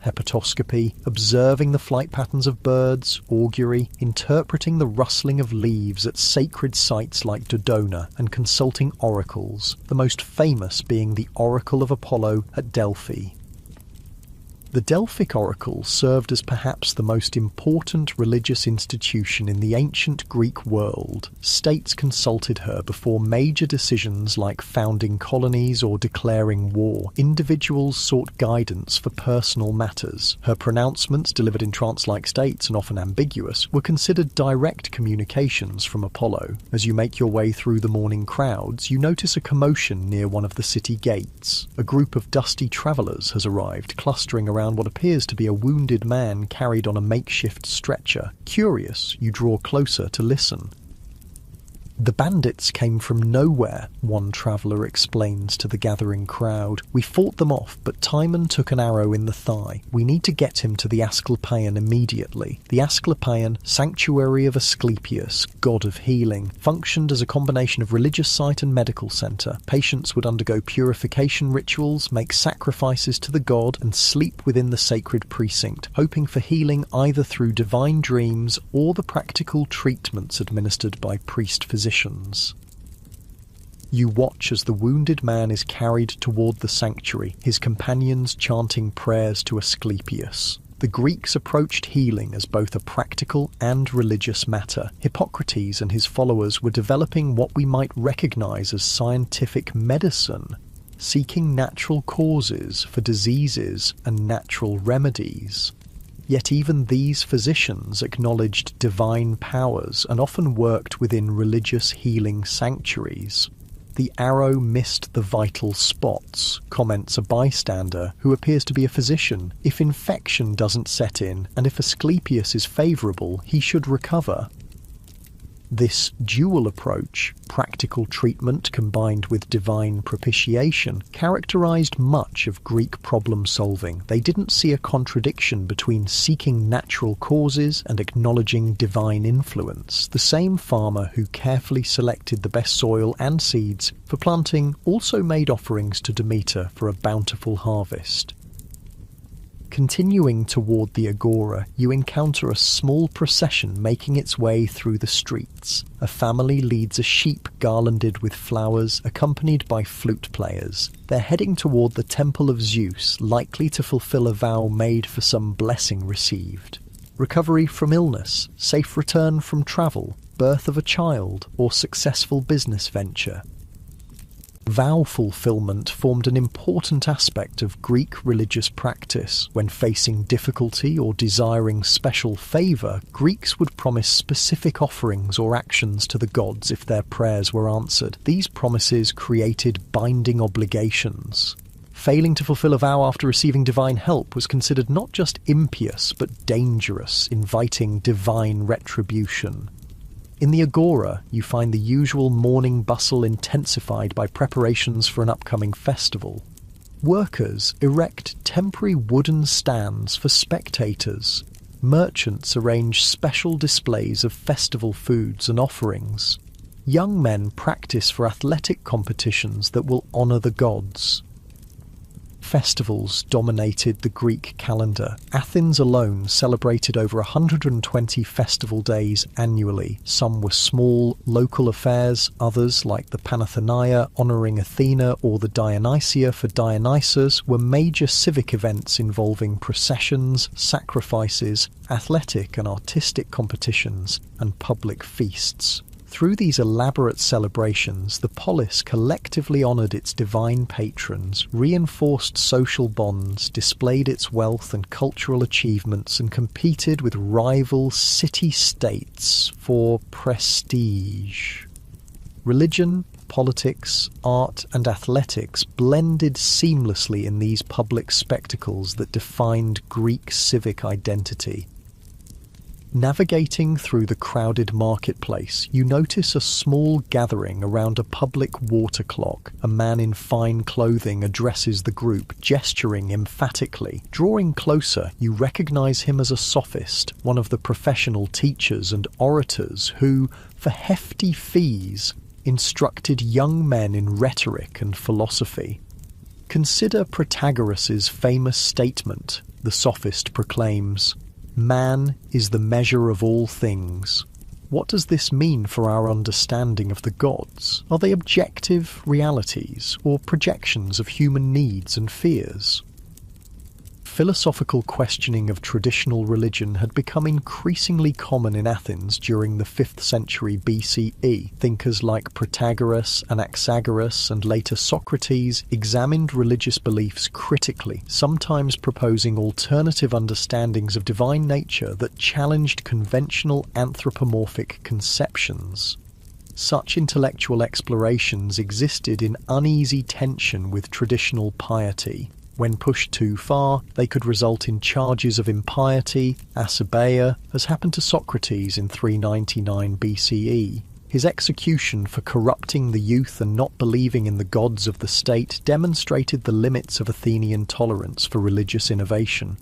hepatoscopy, observing the flight patterns of birds, augury, interpreting the rustling of leaves at sacred sites like Dodona, and consulting oracles, the most famous being the Oracle of Apollo at Delphi. The Delphic oracle served as perhaps the most important religious institution in the ancient Greek world. States consulted her before major decisions like founding colonies or declaring war. Individuals sought guidance for personal matters. Her pronouncements, delivered in trance-like states and often ambiguous, were considered direct communications from Apollo. As you make your way through the morning crowds, you notice a commotion near one of the city gates. A group of dusty travellers has arrived, clustering around what appears to be a wounded man carried on a makeshift stretcher. Curious, you draw closer to listen. "The bandits came from nowhere," one traveller explains to the gathering crowd. "We fought them off, but Timon took an arrow in the thigh. We need to get him to the Asclepieion immediately." The Asclepieion, sanctuary of Asclepius, god of healing, functioned as a combination of religious site and medical centre. Patients would undergo purification rituals, make sacrifices to the god, and sleep within the sacred precinct, hoping for healing either through divine dreams or the practical treatments administered by priest-physicians. You watch as the wounded man is carried toward the sanctuary, his companions chanting prayers to Asclepius. The Greeks approached healing as both a practical and religious matter. Hippocrates and his followers were developing what we might recognize as scientific medicine, seeking natural causes for diseases and natural remedies. Yet even these physicians acknowledged divine powers and often worked within religious healing sanctuaries. "The arrow missed the vital spots," comments a bystander who appears to be a physician. "If infection doesn't set in, and if Asclepius is favourable, he should recover." This dual approach, practical treatment combined with divine propitiation, characterized much of Greek problem-solving. They didn't see a contradiction between seeking natural causes and acknowledging divine influence. The same farmer who carefully selected the best soil and seeds for planting also made offerings to Demeter for a bountiful harvest. Continuing toward the agora, you encounter a small procession making its way through the streets. A family leads a sheep garlanded with flowers, accompanied by flute players. They're heading toward the temple of Zeus, likely to fulfill a vow made for some blessing received. Recovery from illness, safe return from travel, birth of a child, or successful business venture. Vow fulfillment formed an important aspect of Greek religious practice. When facing difficulty or desiring special favour, Greeks would promise specific offerings or actions to the gods if their prayers were answered. These promises created binding obligations. Failing to fulfill a vow after receiving divine help was considered not just impious but dangerous, inviting divine retribution. In the agora, you find the usual morning bustle intensified by preparations for an upcoming festival. Workers erect temporary wooden stands for spectators. Merchants arrange special displays of festival foods and offerings. Young men practice for athletic competitions that will honour the gods. festivals dominated the Greek calendar. Athens alone celebrated over 120 festival days annually. Some were small, local affairs, others, like the Panathenaea honouring Athena or the Dionysia for Dionysus, were major civic events involving processions, sacrifices, athletic and artistic competitions, and public feasts. Through these elaborate celebrations, the polis collectively honoured its divine patrons, reinforced social bonds, displayed its wealth and cultural achievements, and competed with rival city-states for prestige. Religion, politics, art, and athletics blended seamlessly in these public spectacles that defined Greek civic identity. Navigating through the crowded marketplace, you notice a small gathering around a public water clock. A man in fine clothing addresses the group, gesturing emphatically. Drawing closer, you recognize him as a sophist, one of the professional teachers and orators who, for hefty fees, instructed young men in rhetoric and philosophy. Consider Protagoras' famous statement, the sophist proclaims, "Man is the measure of all things." What does this mean for our understanding of the gods? Are they objective realities or projections of human needs and fears? Philosophical questioning of traditional religion had become increasingly common in Athens during the 5th century BCE. Thinkers like Protagoras, Anaxagoras, and later Socrates examined religious beliefs critically, sometimes proposing alternative understandings of divine nature that challenged conventional anthropomorphic conceptions. Such intellectual explorations existed in uneasy tension with traditional piety. When pushed too far, they could result in charges of impiety, asabeia, as happened to Socrates in 399 BCE. His execution for corrupting the youth and not believing in the gods of the state demonstrated the limits of Athenian tolerance for religious innovation.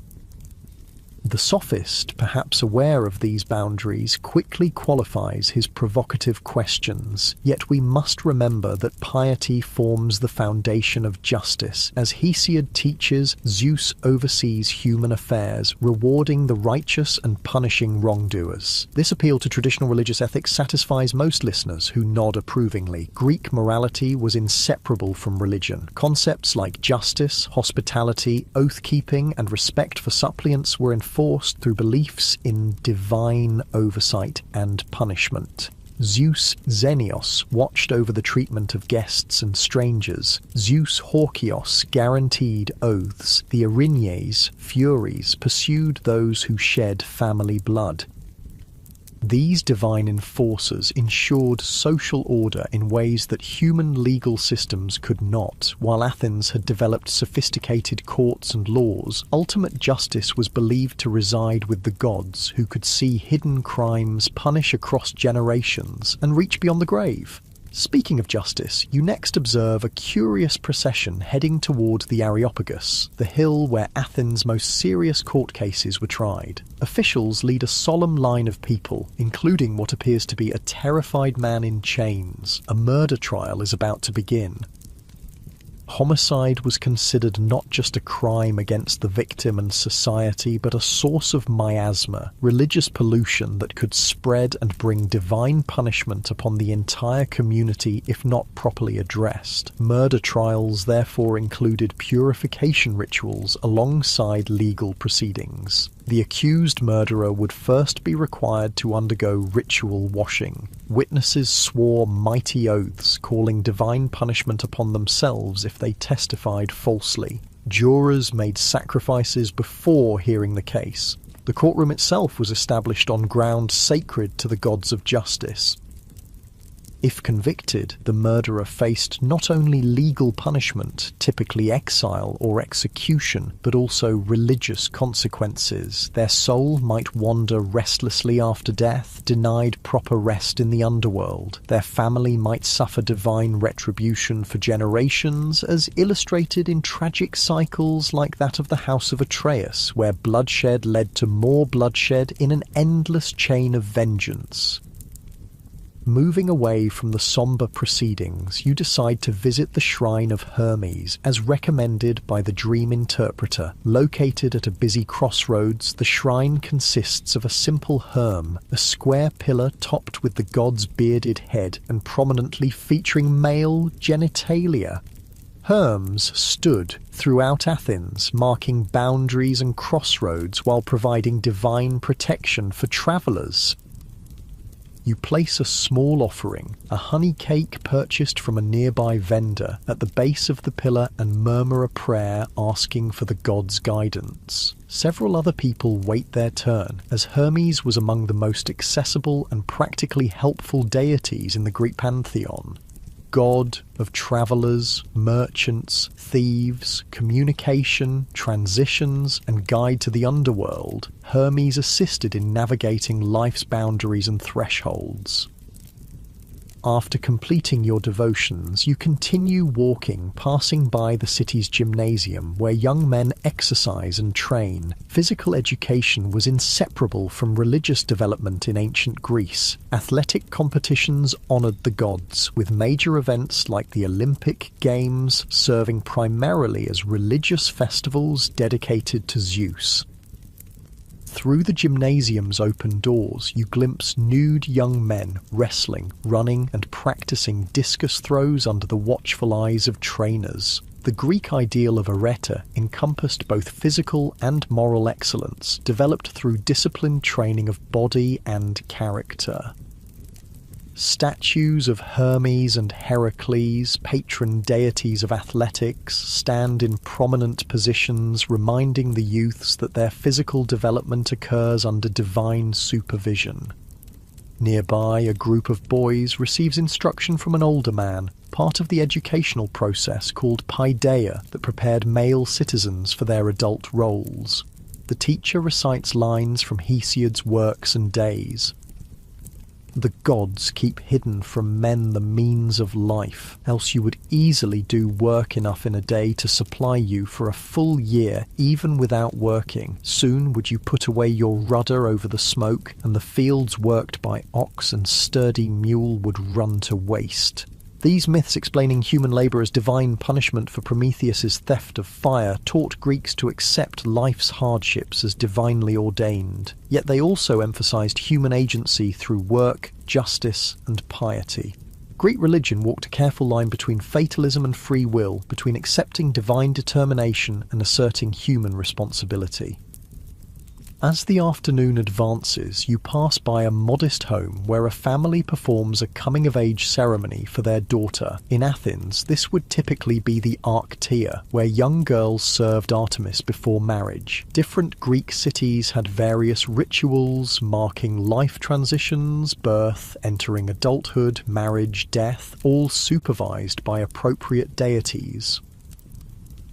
The sophist, perhaps aware of these boundaries, quickly qualifies his provocative questions, yet we must remember that piety forms the foundation of justice. As Hesiod teaches, Zeus oversees human affairs, rewarding the righteous and punishing wrongdoers. This appeal to traditional religious ethics satisfies most listeners who nod approvingly. Greek morality was inseparable from religion. Concepts like justice, hospitality, oath-keeping, and respect for suppliants were enforced through beliefs in divine oversight and punishment. Zeus Xenios watched over the treatment of guests and strangers. Zeus Horkios guaranteed oaths. The Erinyes, Furies, pursued those who shed family blood. These divine enforcers ensured social order in ways that human legal systems could not. While Athens had developed sophisticated courts and laws, ultimate justice was believed to reside with the gods, who could see hidden crimes, punish across generations, and reach beyond the grave. Speaking of justice, you next observe a curious procession heading toward the Areopagus, the hill where Athens' most serious court cases were tried. Officials lead a solemn line of people, including what appears to be a terrified man in chains. A murder trial is about to begin. Homicide was considered not just a crime against the victim and society, but a source of miasma, religious pollution that could spread and bring divine punishment upon the entire community if not properly addressed. Murder trials therefore included purification rituals alongside legal proceedings. The accused murderer would first be required to undergo ritual washing. Witnesses swore mighty oaths, calling divine punishment upon themselves if they testified falsely. Jurors made sacrifices before hearing the case. The courtroom itself was established on ground sacred to the gods of justice. If convicted, the murderer faced not only legal punishment, typically exile or execution, but also religious consequences. Their soul might wander restlessly after death, denied proper rest in the underworld. Their family might suffer divine retribution for generations, as illustrated in tragic cycles like that of the House of Atreus, where bloodshed led to more bloodshed in an endless chain of vengeance. Moving away from the somber proceedings, you decide to visit the shrine of Hermes, as recommended by the dream interpreter. Located at a busy crossroads, the shrine consists of a simple herm, a square pillar topped with the god's bearded head and prominently featuring male genitalia. Herms stood throughout Athens, marking boundaries and crossroads while providing divine protection for travellers. You place a small offering, a honey cake purchased from a nearby vendor, at the base of the pillar and murmur a prayer asking for the god's guidance. Several other people wait their turn, as Hermes was among the most accessible and practically helpful deities in the Greek pantheon. God of travellers, merchants, thieves, communication, transitions, and guide to the underworld, Hermes assisted in navigating life's boundaries and thresholds. After completing your devotions, you continue walking, passing by the city's gymnasium, where young men exercise and train. Physical education was inseparable from religious development in ancient Greece. Athletic competitions honoured the gods, with major events like the Olympic Games serving primarily as religious festivals dedicated to Zeus. Through the gymnasium's open doors, you glimpse nude young men wrestling, running, and practicing discus throws under the watchful eyes of trainers. The Greek ideal of arete encompassed both physical and moral excellence, developed through disciplined training of body and character. Statues of Hermes and Heracles, patron deities of athletics, stand in prominent positions, reminding the youths that their physical development occurs under divine supervision. Nearby, a group of boys receives instruction from an older man, part of the educational process called paideia that prepared male citizens for their adult roles. The teacher recites lines from Hesiod's works and days. The gods keep hidden from men the means of life, else you would easily do work enough in a day to supply you for a full year, even without working. Soon would you put away your rudder over the smoke, and the fields worked by ox and sturdy mule would run to waste. These myths explaining human labour as divine punishment for Prometheus's theft of fire taught Greeks to accept life's hardships as divinely ordained. Yet they also emphasised human agency through work, justice, and piety. Greek religion walked a careful line between fatalism and free will, between accepting divine determination and asserting human responsibility. As the afternoon advances, you pass by a modest home where a family performs a coming-of-age ceremony for their daughter. In Athens, this would typically be the Arctia, where young girls served Artemis before marriage. Different Greek cities had various rituals marking life transitions, birth, entering adulthood, marriage, death, all supervised by appropriate deities.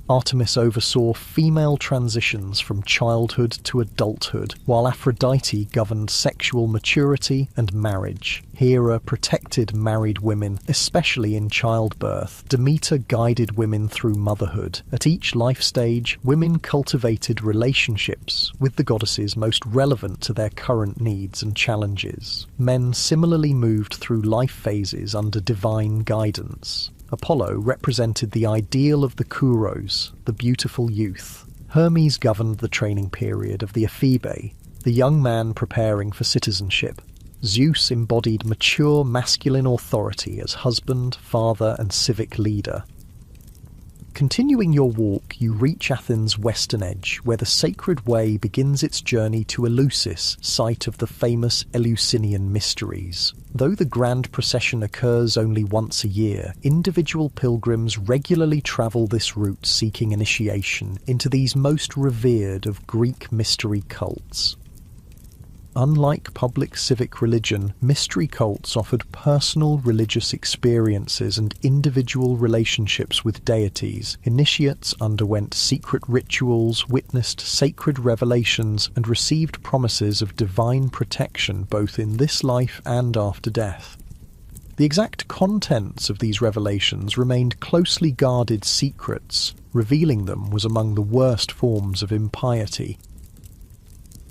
Artemis oversaw female transitions from childhood to adulthood, while Aphrodite governed sexual maturity and marriage. Hera protected married women, especially in childbirth. Demeter guided women through motherhood. At each life stage, women cultivated relationships with the goddesses most relevant to their current needs and challenges. Men similarly moved through life phases under divine guidance. Apollo represented the ideal of the Kouros, the beautiful youth. Hermes governed the training period of the Ephebae, the young man preparing for citizenship. Zeus embodied mature masculine authority as husband, father, and civic leader. Continuing your walk, you reach Athens' western edge, where the Sacred Way begins its journey to Eleusis, site of the famous Eleusinian Mysteries. Though the grand procession occurs only once a year, individual pilgrims regularly travel this route seeking initiation into these most revered of Greek mystery cults. Unlike public civic religion, mystery cults offered personal religious experiences and individual relationships with deities. Initiates underwent secret rituals, witnessed sacred revelations, and received promises of divine protection both in this life and after death. The exact contents of these revelations remained closely guarded secrets. Revealing them was among the worst forms of impiety.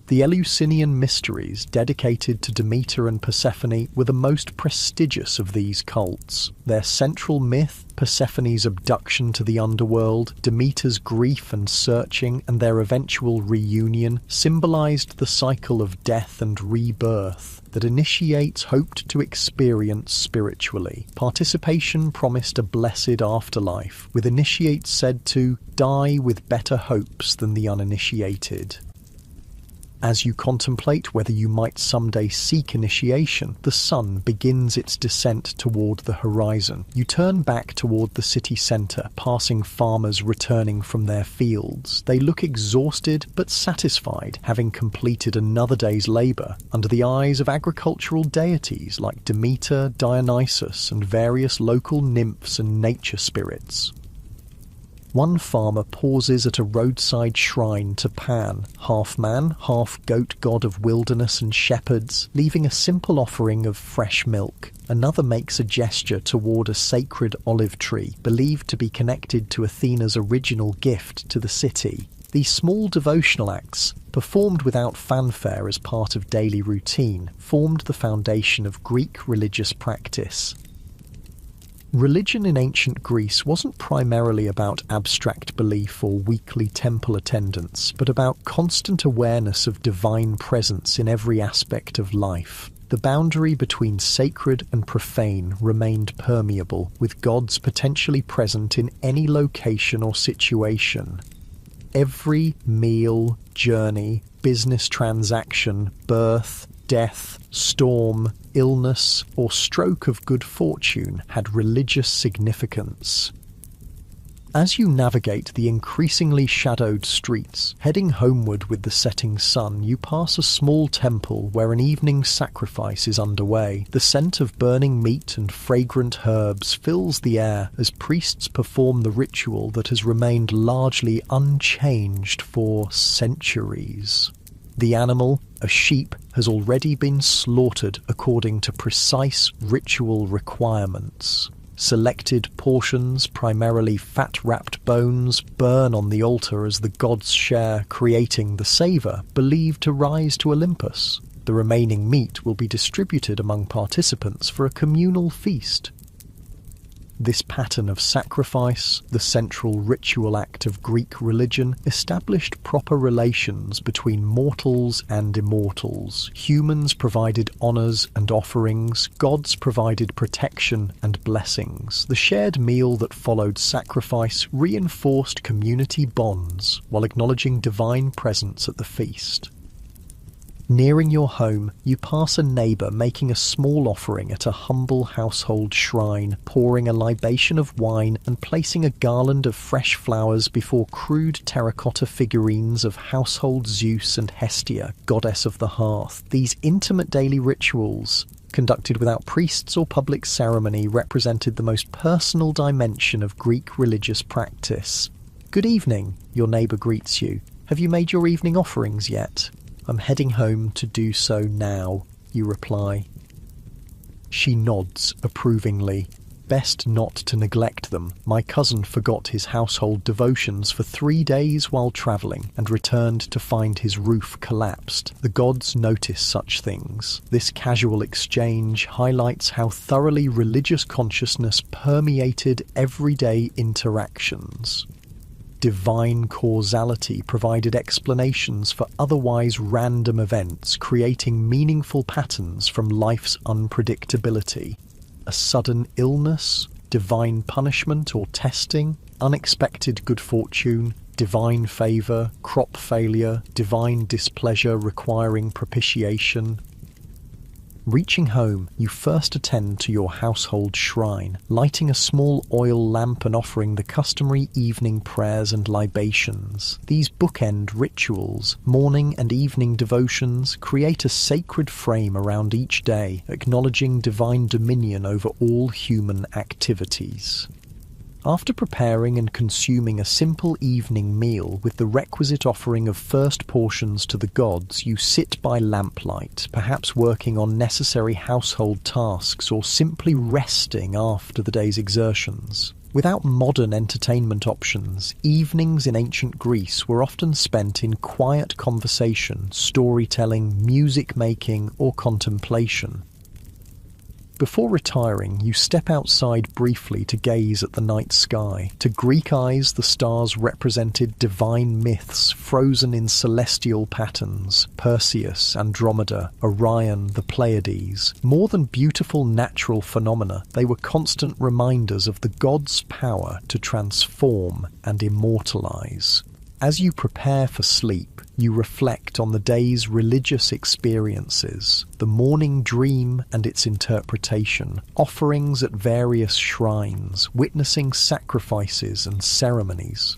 The Eleusinian mysteries, dedicated to Demeter and Persephone, were the most prestigious of these cults. Their central myth, Persephone's abduction to the underworld, Demeter's grief and searching, and their eventual reunion, symbolized the cycle of death and rebirth that initiates hoped to experience spiritually. Participation promised a blessed afterlife, with initiates said to die with better hopes than the uninitiated. As you contemplate whether you might someday seek initiation, the sun begins its descent toward the horizon. You turn back toward the city centre, passing farmers returning from their fields. They look exhausted but satisfied, having completed another day's labour, under the eyes of agricultural deities like Demeter, Dionysus, and various local nymphs and nature spirits. One farmer pauses at a roadside shrine to Pan, half man, half goat god of wilderness and shepherds, leaving a simple offering of fresh milk. Another makes a gesture toward a sacred olive tree, believed to be connected to Athena's original gift to the city. These small devotional acts, performed without fanfare as part of daily routine, formed the foundation of Greek religious practice. Religion in ancient Greece wasn't primarily about abstract belief or weekly temple attendance, but about constant awareness of divine presence in every aspect of life. The boundary between sacred and profane remained permeable, with gods potentially present in any location or situation. Every meal, journey, business transaction, birth, death, storm, illness, or stroke of good fortune had religious significance. As you navigate the increasingly shadowed streets, heading homeward with the setting sun, you pass a small temple where an evening sacrifice is underway. The scent of burning meat and fragrant herbs fills the air as priests perform the ritual that has remained largely unchanged for centuries. The animal, a sheep, has already been slaughtered according to precise ritual requirements. Selected portions, primarily fat-wrapped bones, burn on the altar as the gods share, creating the savour believed to rise to Olympus. The remaining meat will be distributed among participants for a communal feast. This pattern of sacrifice, the central ritual act of Greek religion, established proper relations between mortals and immortals. Humans provided honours and offerings, gods provided protection and blessings. The shared meal that followed sacrifice reinforced community bonds while acknowledging divine presence at the feast. Nearing your home, you pass a neighbour making a small offering at a humble household shrine, pouring a libation of wine and placing a garland of fresh flowers before crude terracotta figurines of household Zeus and Hestia, goddess of the hearth. These intimate daily rituals, conducted without priests or public ceremony, represented the most personal dimension of Greek religious practice. "Good evening," your neighbour greets you. "Have you made your evening offerings yet?" "I'm heading home to do so now," you reply. She nods approvingly. "Best not to neglect them. My cousin forgot his household devotions for 3 days while travelling and returned to find his roof collapsed. The gods notice such things." This casual exchange highlights how thoroughly religious consciousness permeated everyday interactions. Divine causality provided explanations for otherwise random events, creating meaningful patterns from life's unpredictability. A sudden illness, divine punishment or testing, unexpected good fortune, divine favour, crop failure, divine displeasure requiring propitiation. Reaching home, you first attend to your household shrine, lighting a small oil lamp and offering the customary evening prayers and libations. These bookend rituals, morning and evening devotions, create a sacred frame around each day, acknowledging divine dominion over all human activities. After preparing and consuming a simple evening meal with the requisite offering of first portions to the gods, you sit by lamplight, perhaps working on necessary household tasks or simply resting after the day's exertions. Without modern entertainment options, evenings in ancient Greece were often spent in quiet conversation, storytelling, music-making, or contemplation. Before retiring, you step outside briefly to gaze at the night sky. To Greek eyes, the stars represented divine myths frozen in celestial patterns: Perseus, Andromeda, Orion, the Pleiades. More than beautiful natural phenomena, they were constant reminders of the gods' power to transform and immortalize. As you prepare for sleep, you reflect on the day's religious experiences, the morning dream and its interpretation, offerings at various shrines, witnessing sacrifices and ceremonies,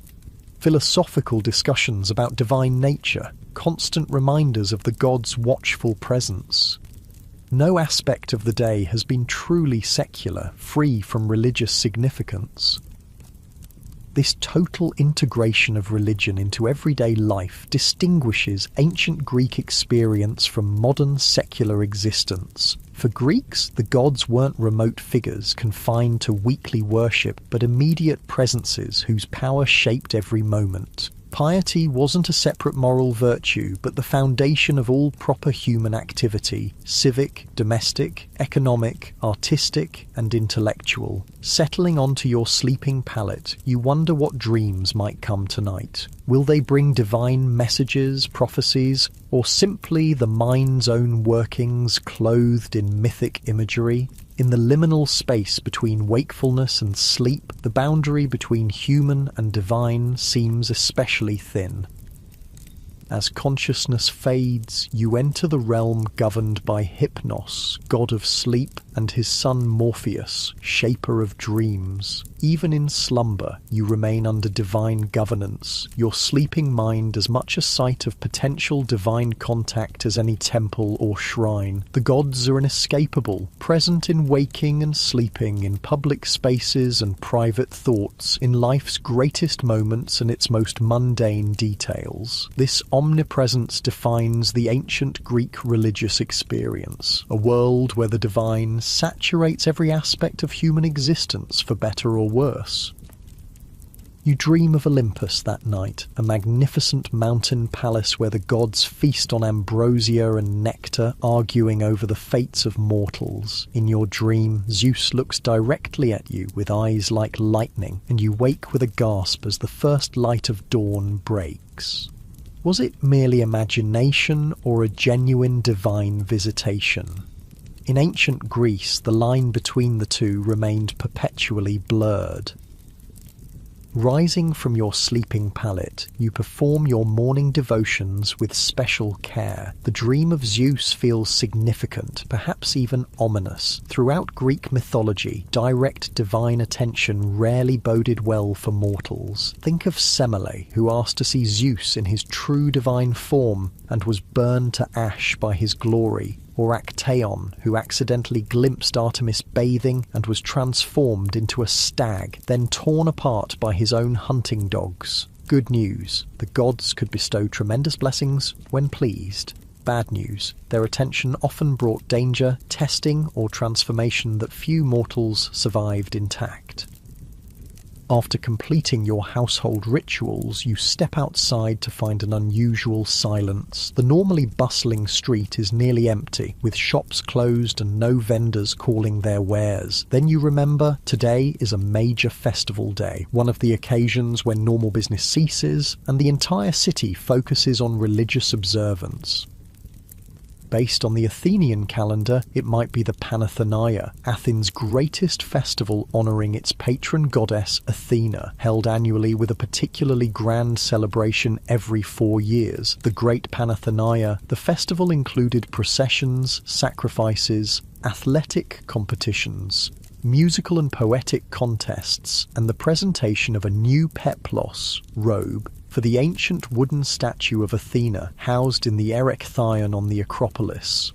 philosophical discussions about divine nature, constant reminders of the gods' watchful presence. No aspect of the day has been truly secular, free from religious significance. This total integration of religion into everyday life distinguishes ancient Greek experience from modern secular existence. For Greeks, the gods weren't remote figures confined to weekly worship, but immediate presences whose power shaped every moment. Piety wasn't a separate moral virtue, but the foundation of all proper human activity: civic, domestic, economic, artistic, and intellectual. Settling onto your sleeping pallet, you wonder what dreams might come tonight. Will they bring divine messages, prophecies, or simply the mind's own workings clothed in mythic imagery? In the liminal space between wakefulness and sleep, the boundary between human and divine seems especially thin. As consciousness fades, you enter the realm governed by Hypnos, god of sleep, and his son Morpheus, shaper of dreams. Even in slumber, you remain under divine governance, your sleeping mind as much a site of potential divine contact as any temple or shrine. The gods are inescapable, present in waking and sleeping, in public spaces and private thoughts, in life's greatest moments and its most mundane details. This omnipresence defines the ancient Greek religious experience, a world where the divine saturates every aspect of human existence, for better or worse. You dream of Olympus that night, a magnificent mountain palace where the gods feast on ambrosia and nectar, arguing over the fates of mortals. In your dream, Zeus looks directly at you with eyes like lightning, and you wake with a gasp as the first light of dawn breaks. Was it merely imagination or a genuine divine visitation? In ancient Greece, the line between the two remained perpetually blurred. Rising from your sleeping pallet, you perform your morning devotions with special care. The dream of Zeus feels significant, perhaps even ominous. Throughout Greek mythology, direct divine attention rarely boded well for mortals. Think of Semele, who asked to see Zeus in his true divine form and was burned to ash by his glory. Or Actaeon, who accidentally glimpsed Artemis bathing and was transformed into a stag, then torn apart by his own hunting dogs. Good news, the gods could bestow tremendous blessings when pleased. Bad news, their attention often brought danger, testing, or transformation that few mortals survived intact. After completing your household rituals, you step outside to find an unusual silence. The normally bustling street is nearly empty, with shops closed and no vendors calling their wares. Then you remember, today is a major festival day, one of the occasions when normal business ceases, and the entire city focuses on religious observance. Based on the Athenian calendar, it might be the Panathenaia, Athens' greatest festival honouring its patron goddess Athena, held annually with a particularly grand celebration every 4 years. The Great Panathenaia, the festival included processions, sacrifices, athletic competitions, musical and poetic contests, and the presentation of a new peplos, robe, for the ancient wooden statue of Athena housed in the Erechtheion on the Acropolis.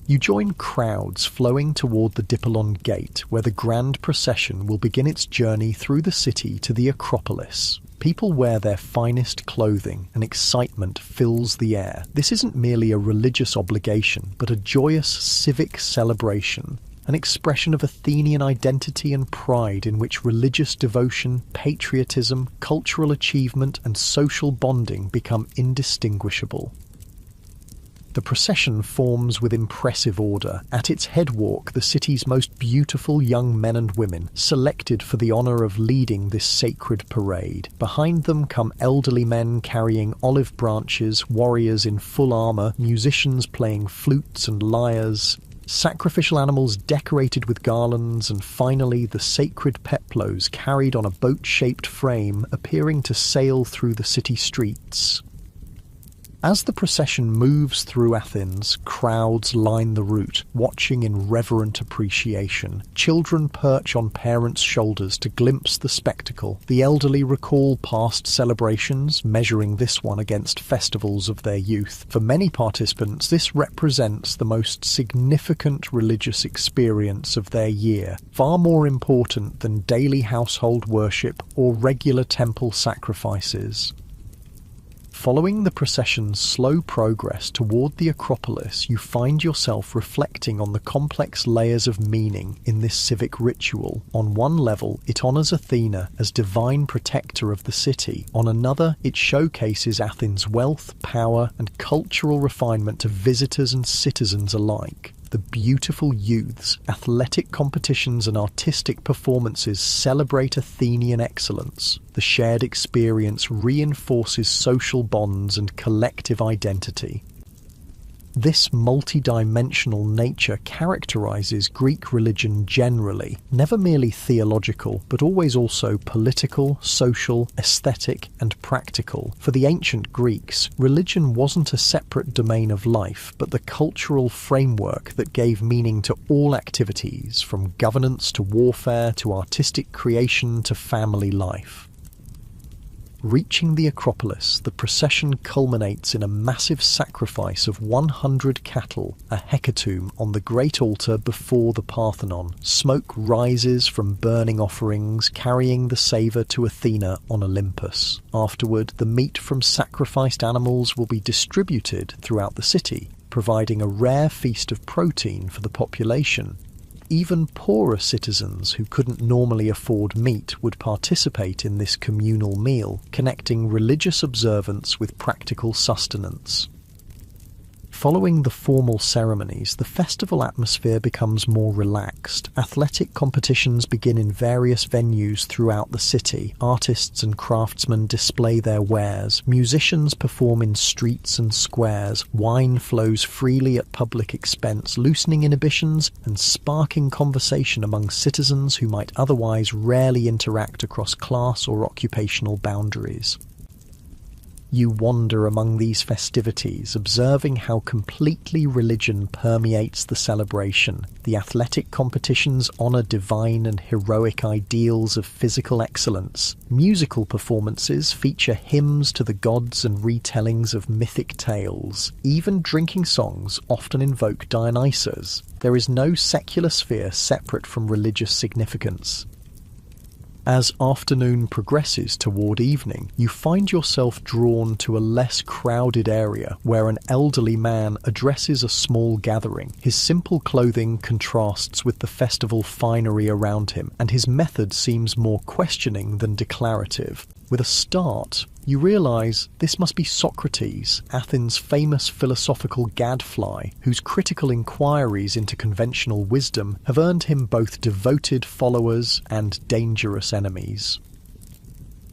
You join crowds flowing toward the Dipylon Gate, where the grand procession will begin its journey through the city to the Acropolis. People wear their finest clothing, and excitement fills the air. This isn't merely a religious obligation, but a joyous civic celebration. an expression of Athenian identity and pride in which religious devotion, patriotism, cultural achievement, and social bonding become indistinguishable. The procession forms with impressive order. At its head walk the city's most beautiful young men and women, selected for the honor of leading this sacred parade. Behind them come elderly men carrying olive branches, warriors in full armor, musicians playing flutes and lyres, sacrificial animals decorated with garlands, and finally the sacred peplos carried on a boat-shaped frame appearing to sail through the city streets. As the procession moves through Athens, crowds line the route, watching in reverent appreciation. Children perch on parents' shoulders to glimpse the spectacle. The elderly recall past celebrations, measuring this one against festivals of their youth. For many participants, this represents the most significant religious experience of their year, far more important than daily household worship or regular temple sacrifices. Following the procession's slow progress toward the Acropolis, you find yourself reflecting on the complex layers of meaning in this civic ritual. On one level, it honors Athena as divine protector of the city. On another, it showcases Athens' wealth, power, and cultural refinement to visitors and citizens alike. The beautiful youths, athletic competitions and artistic performances celebrate Athenian excellence. The shared experience reinforces social bonds and collective identity. This multi-dimensional nature characterizes Greek religion generally, never merely theological, but always also political, social, aesthetic, and practical. For the ancient Greeks, religion wasn't a separate domain of life, but the cultural framework that gave meaning to all activities, from governance to warfare to artistic creation to family life. Reaching the Acropolis, the procession culminates in a massive sacrifice of 100 cattle, a hecatomb on the great altar before the Parthenon. Smoke rises from burning offerings, carrying the savour to Athena on Olympus. Afterward, the meat from sacrificed animals will be distributed throughout the city, providing a rare feast of protein for the population. Even poorer citizens who couldn't normally afford meat would participate in this communal meal, connecting religious observance with practical sustenance. Following the formal ceremonies, the festival atmosphere becomes more relaxed. Athletic competitions begin in various venues throughout the city. Artists and craftsmen display their wares. Musicians perform in streets and squares. Wine flows freely at public expense, loosening inhibitions and sparking conversation among citizens who might otherwise rarely interact across class or occupational boundaries. You wander among these festivities, observing how completely religion permeates the celebration. The athletic competitions honor divine and heroic ideals of physical excellence. Musical performances feature hymns to the gods and retellings of mythic tales. Even drinking songs often invoke Dionysus. There is no secular sphere separate from religious significance. As afternoon progresses toward evening, you find yourself drawn to a less crowded area where an elderly man addresses a small gathering. His simple clothing contrasts with the festival finery around him, and his method seems more questioning than declarative. With a start, you realize this must be Socrates, Athens' famous philosophical gadfly, whose critical inquiries into conventional wisdom have earned him both devoted followers and dangerous enemies.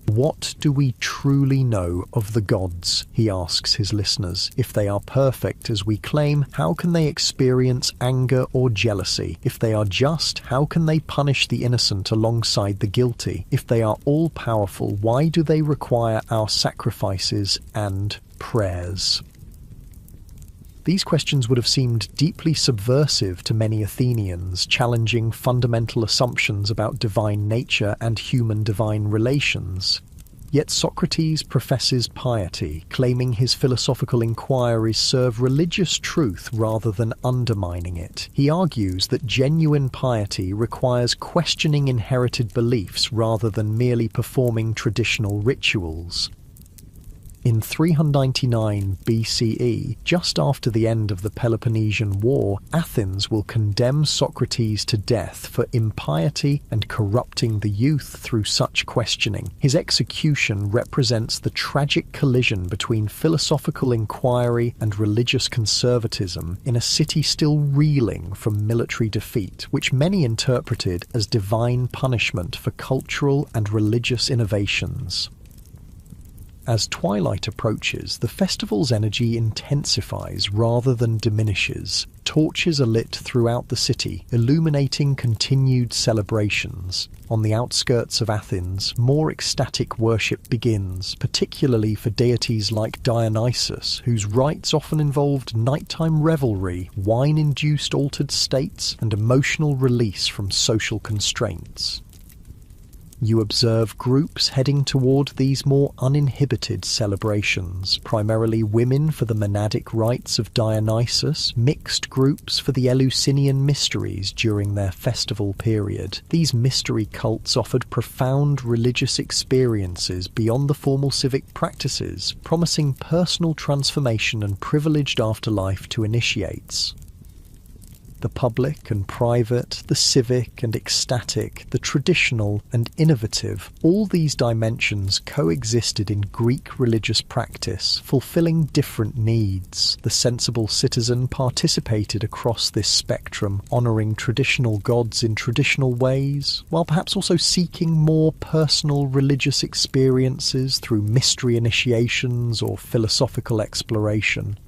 What do we truly know of the gods? He asks his listeners. If they are perfect, as we claim, how can they experience anger or jealousy? If they are just, how can they punish the innocent alongside the guilty? If they are all-powerful, why do they require our sacrifices and prayers? These questions would have seemed deeply subversive to many Athenians, challenging fundamental assumptions about divine nature and human-divine relations. Yet Socrates professes piety, claiming his philosophical inquiries serve religious truth rather than undermining it. He argues that genuine piety requires questioning inherited beliefs rather than merely performing traditional rituals. In 399 BCE, just after the end of the Peloponnesian War, Athens will condemn Socrates to death for impiety and corrupting the youth through such questioning. His execution represents the tragic collision between philosophical inquiry and religious conservatism in a city still reeling from military defeat, which many interpreted as divine punishment for cultural and religious innovations. As twilight approaches, the festival's energy intensifies rather than diminishes. Torches are lit throughout the city, illuminating continued celebrations. On the outskirts of Athens, more ecstatic worship begins, particularly for deities like Dionysus, whose rites often involved nighttime revelry, wine-induced altered states, and emotional release from social constraints. You observe groups heading toward these more uninhibited celebrations, primarily women for the monadic rites of Dionysus, mixed groups for the Eleusinian mysteries during their festival period. These mystery cults offered profound religious experiences beyond the formal civic practices, promising personal transformation and privileged afterlife to initiates. The public and private, the civic and ecstatic, the traditional and innovative, all these dimensions coexisted in Greek religious practice, fulfilling different needs. The sensible citizen participated across this spectrum, honouring traditional gods in traditional ways, while perhaps also seeking more personal religious experiences through mystery initiations or philosophical exploration.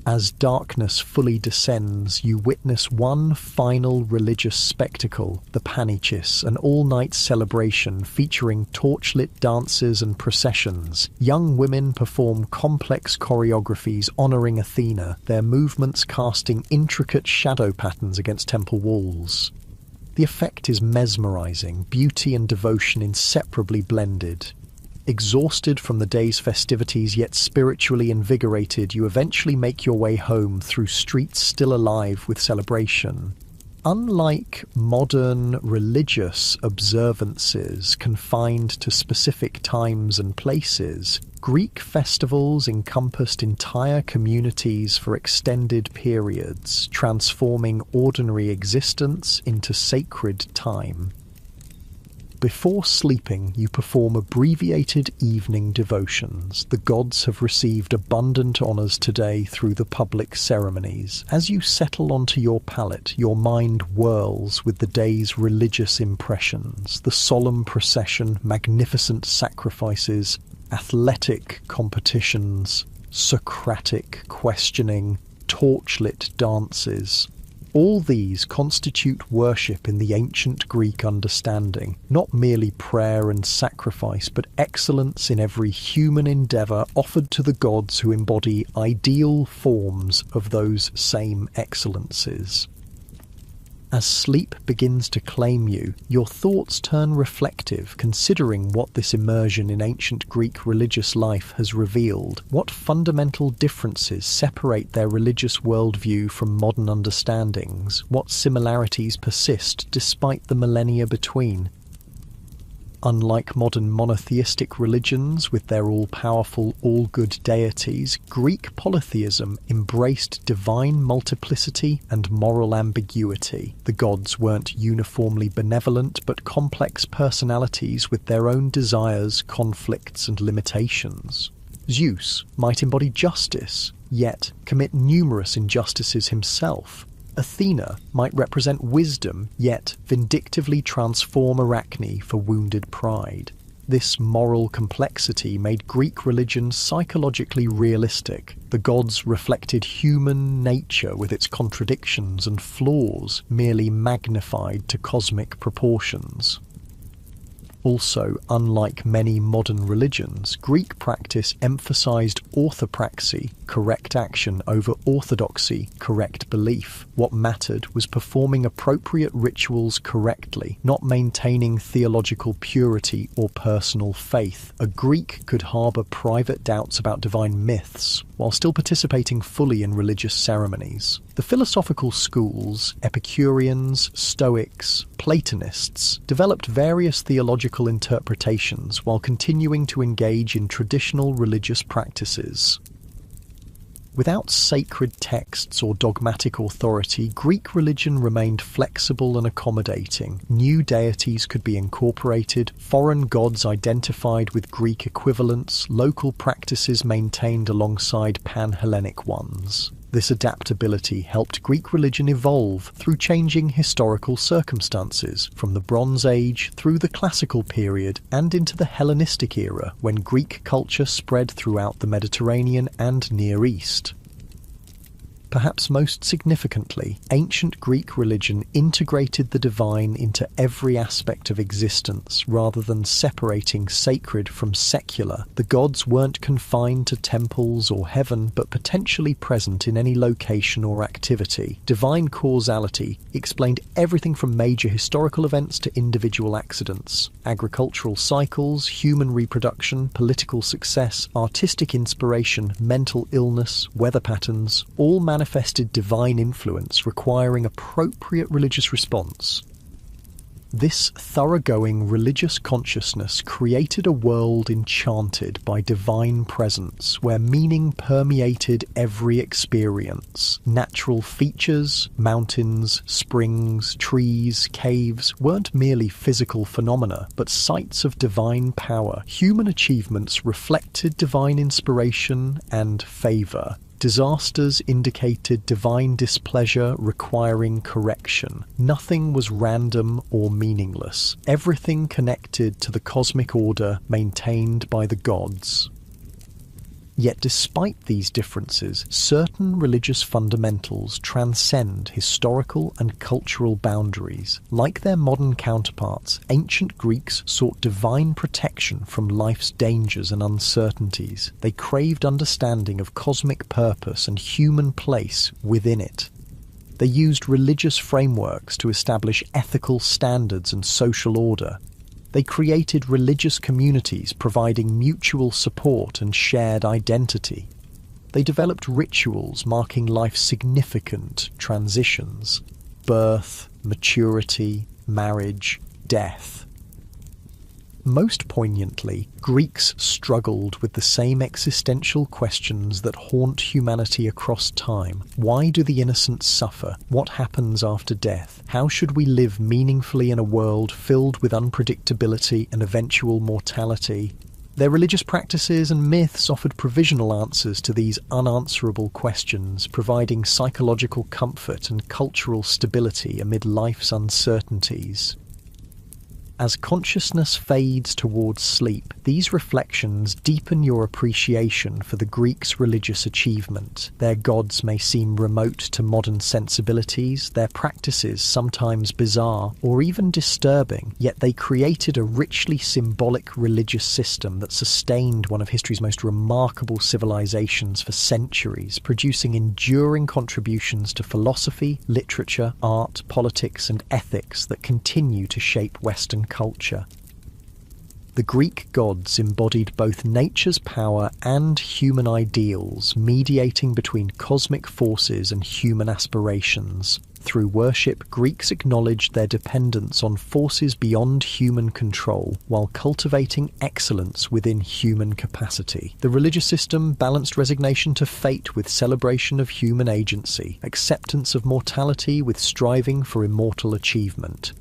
As darkness fully descends, you witness one final religious spectacle, the Panichis, an all-night celebration featuring torchlit dances and processions. Young women perform complex choreographies honouring Athena, their movements casting intricate shadow patterns against temple walls. The effect is mesmerising, beauty and devotion inseparably blended. Exhausted from the day's festivities, yet spiritually invigorated, you eventually make your way home through streets still alive with celebration. Unlike modern religious observances confined to specific times and places, Greek festivals encompassed entire communities for extended periods, transforming ordinary existence into sacred time. Before sleeping, you perform abbreviated evening devotions. The gods have received abundant honours today through the public ceremonies. As you settle onto your pallet, your mind whirls with the day's religious impressions. The solemn procession, magnificent sacrifices, athletic competitions, Socratic questioning, torchlit dances. All these constitute worship in the ancient Greek understanding, not merely prayer and sacrifice, but excellence in every human endeavour offered to the gods who embody ideal forms of those same excellences. As sleep begins to claim you, your thoughts turn reflective, considering what this immersion in ancient Greek religious life has revealed. What fundamental differences separate their religious worldview from modern understandings? What similarities persist despite the millennia between? Unlike modern monotheistic religions with their all-powerful, all-good deities, Greek polytheism embraced divine multiplicity and moral ambiguity. The gods weren't uniformly benevolent, but complex personalities with their own desires, conflicts, and limitations. Zeus might embody justice, yet commit numerous injustices himself. Athena might represent wisdom, yet vindictively transform Arachne for wounded pride. This moral complexity made Greek religion psychologically realistic. The gods reflected human nature with its contradictions and flaws, merely magnified to cosmic proportions. Also, unlike many modern religions, Greek practice emphasized orthopraxy, correct action over orthodoxy, correct belief. What mattered was performing appropriate rituals correctly, not maintaining theological purity or personal faith. A Greek could harbour private doubts about divine myths, while still participating fully in religious ceremonies. The philosophical schools, Epicureans, Stoics, Platonists, developed various theological interpretations while continuing to engage in traditional religious practices. Without sacred texts or dogmatic authority, Greek religion remained flexible and accommodating. New deities could be incorporated, foreign gods identified with Greek equivalents, local practices maintained alongside pan-Hellenic ones. This adaptability helped Greek religion evolve through changing historical circumstances, from the Bronze Age through the Classical period and into the Hellenistic era, when Greek culture spread throughout the Mediterranean and Near East. Perhaps most significantly, ancient Greek religion integrated the divine into every aspect of existence rather than separating sacred from secular. The gods weren't confined to temples or heaven, but potentially present in any location or activity. Divine causality explained everything from major historical events to individual accidents. Agricultural cycles, human reproduction, political success, artistic inspiration, mental illness, weather patterns, all manifested divine influence requiring appropriate religious response. This thoroughgoing religious consciousness created a world enchanted by divine presence, where meaning permeated every experience. Natural features, mountains, springs, trees, caves, weren't merely physical phenomena, but sites of divine power. Human achievements reflected divine inspiration and favour. Disasters indicated divine displeasure requiring correction. Nothing was random or meaningless. Everything connected to the cosmic order maintained by the gods. Yet despite these differences, certain religious fundamentals transcend historical and cultural boundaries. Like their modern counterparts, ancient Greeks sought divine protection from life's dangers and uncertainties. They craved understanding of cosmic purpose and human place within it. They used religious frameworks to establish ethical standards and social order. They created religious communities providing mutual support and shared identity. They developed rituals marking life's significant transitions: birth, maturity, marriage, death. Most poignantly, Greeks struggled with the same existential questions that haunt humanity across time. Why do the innocent suffer? What happens after death? How should we live meaningfully in a world filled with unpredictability and eventual mortality? Their religious practices and myths offered provisional answers to these unanswerable questions, providing psychological comfort and cultural stability amid life's uncertainties. As consciousness fades towards sleep, these reflections deepen your appreciation for the Greeks' religious achievement. Their gods may seem remote to modern sensibilities, their practices sometimes bizarre or even disturbing, yet they created a richly symbolic religious system that sustained one of history's most remarkable civilizations for centuries, producing enduring contributions to philosophy, literature, art, politics, and ethics that continue to shape Western culture. The Greek gods embodied both nature's power and human ideals, mediating between cosmic forces and human aspirations. Through worship, Greeks acknowledged their dependence on forces beyond human control, while cultivating excellence within human capacity. The religious system balanced resignation to fate with celebration of human agency, acceptance of mortality with striving for immortal achievement.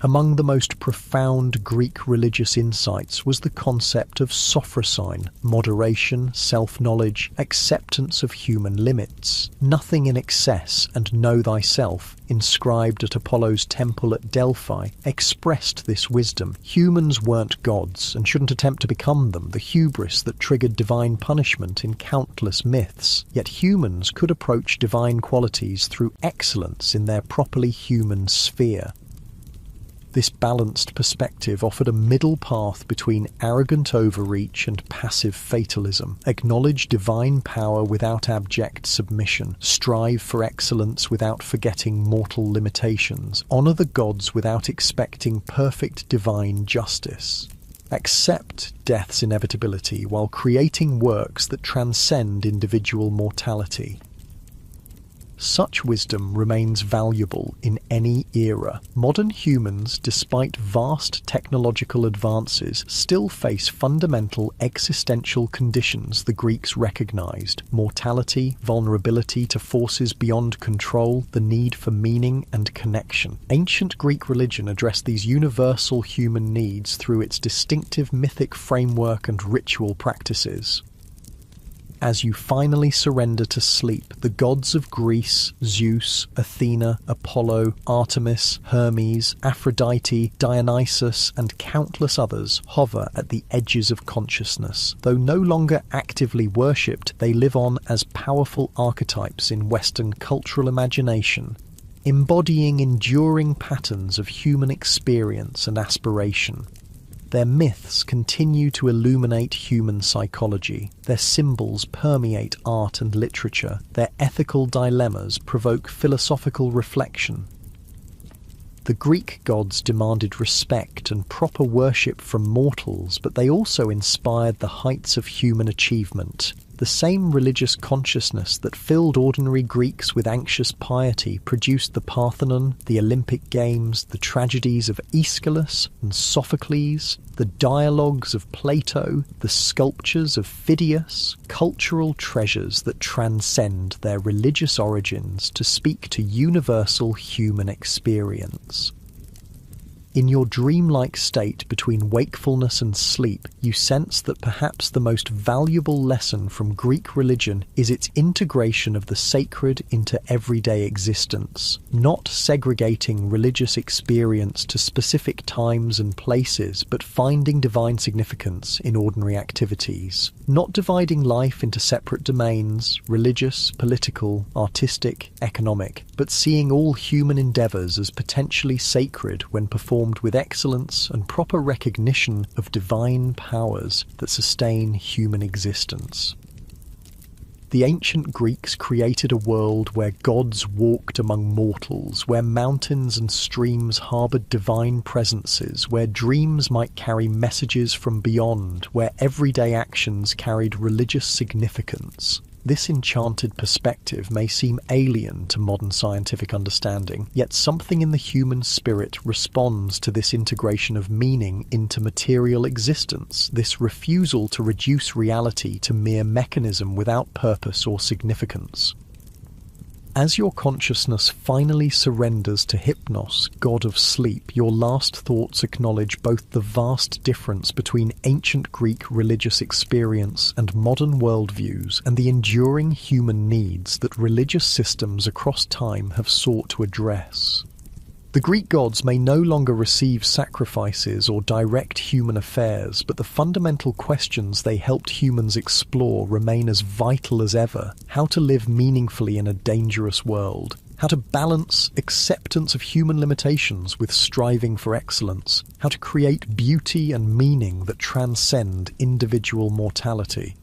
Among the most profound Greek religious insights was the concept of sophrosyne, moderation, self-knowledge, acceptance of human limits. Nothing in excess and know thyself, inscribed at Apollo's temple at Delphi, expressed this wisdom. Humans weren't gods and shouldn't attempt to become them, the hubris that triggered divine punishment in countless myths. Yet humans could approach divine qualities through excellence in their properly human sphere. This balanced perspective offered a middle path between arrogant overreach and passive fatalism. Acknowledge divine power without abject submission. Strive for excellence without forgetting mortal limitations. Honor the gods without expecting perfect divine justice. Accept death's inevitability while creating works that transcend individual mortality. Such wisdom remains valuable in any era. Modern humans, despite vast technological advances, still face fundamental existential conditions the Greeks recognized: mortality, vulnerability to forces beyond control, the need for meaning and connection. Ancient Greek religion addressed these universal human needs through its distinctive mythic framework and ritual practices. As you finally surrender to sleep, the gods of Greece, Zeus, Athena, Apollo, Artemis, Hermes, Aphrodite, Dionysus, and countless others hover at the edges of consciousness. Though no longer actively worshipped, they live on as powerful archetypes in Western cultural imagination, embodying enduring patterns of human experience and aspiration. Their myths continue to illuminate human psychology. Their symbols permeate art and literature. Their ethical dilemmas provoke philosophical reflection. The Greek gods demanded respect and proper worship from mortals, but they also inspired the heights of human achievement. The same religious consciousness that filled ordinary Greeks with anxious piety produced the Parthenon, the Olympic Games, the tragedies of Aeschylus and Sophocles, the dialogues of Plato, the sculptures of Phidias, cultural treasures that transcend their religious origins to speak to universal human experience. In your dreamlike state between wakefulness and sleep, you sense that perhaps the most valuable lesson from Greek religion is its integration of the sacred into everyday existence, not segregating religious experience to specific times and places, but finding divine significance in ordinary activities, not dividing life into separate domains, religious, political, artistic, economic, but seeing all human endeavours as potentially sacred when performed with excellence and proper recognition of divine powers that sustain human existence. The ancient Greeks created a world where gods walked among mortals, where mountains and streams harboured divine presences, where dreams might carry messages from beyond, where everyday actions carried religious significance. This enchanted perspective may seem alien to modern scientific understanding, yet something in the human spirit responds to this integration of meaning into material existence, this refusal to reduce reality to mere mechanism without purpose or significance. As your consciousness finally surrenders to Hypnos, god of sleep, your last thoughts acknowledge both the vast difference between ancient Greek religious experience and modern worldviews, and the enduring human needs that religious systems across time have sought to address. The Greek gods may no longer receive sacrifices or direct human affairs, but the fundamental questions they helped humans explore remain as vital as ever: how to live meaningfully in a dangerous world, how to balance acceptance of human limitations with striving for excellence, how to create beauty and meaning that transcend individual mortality.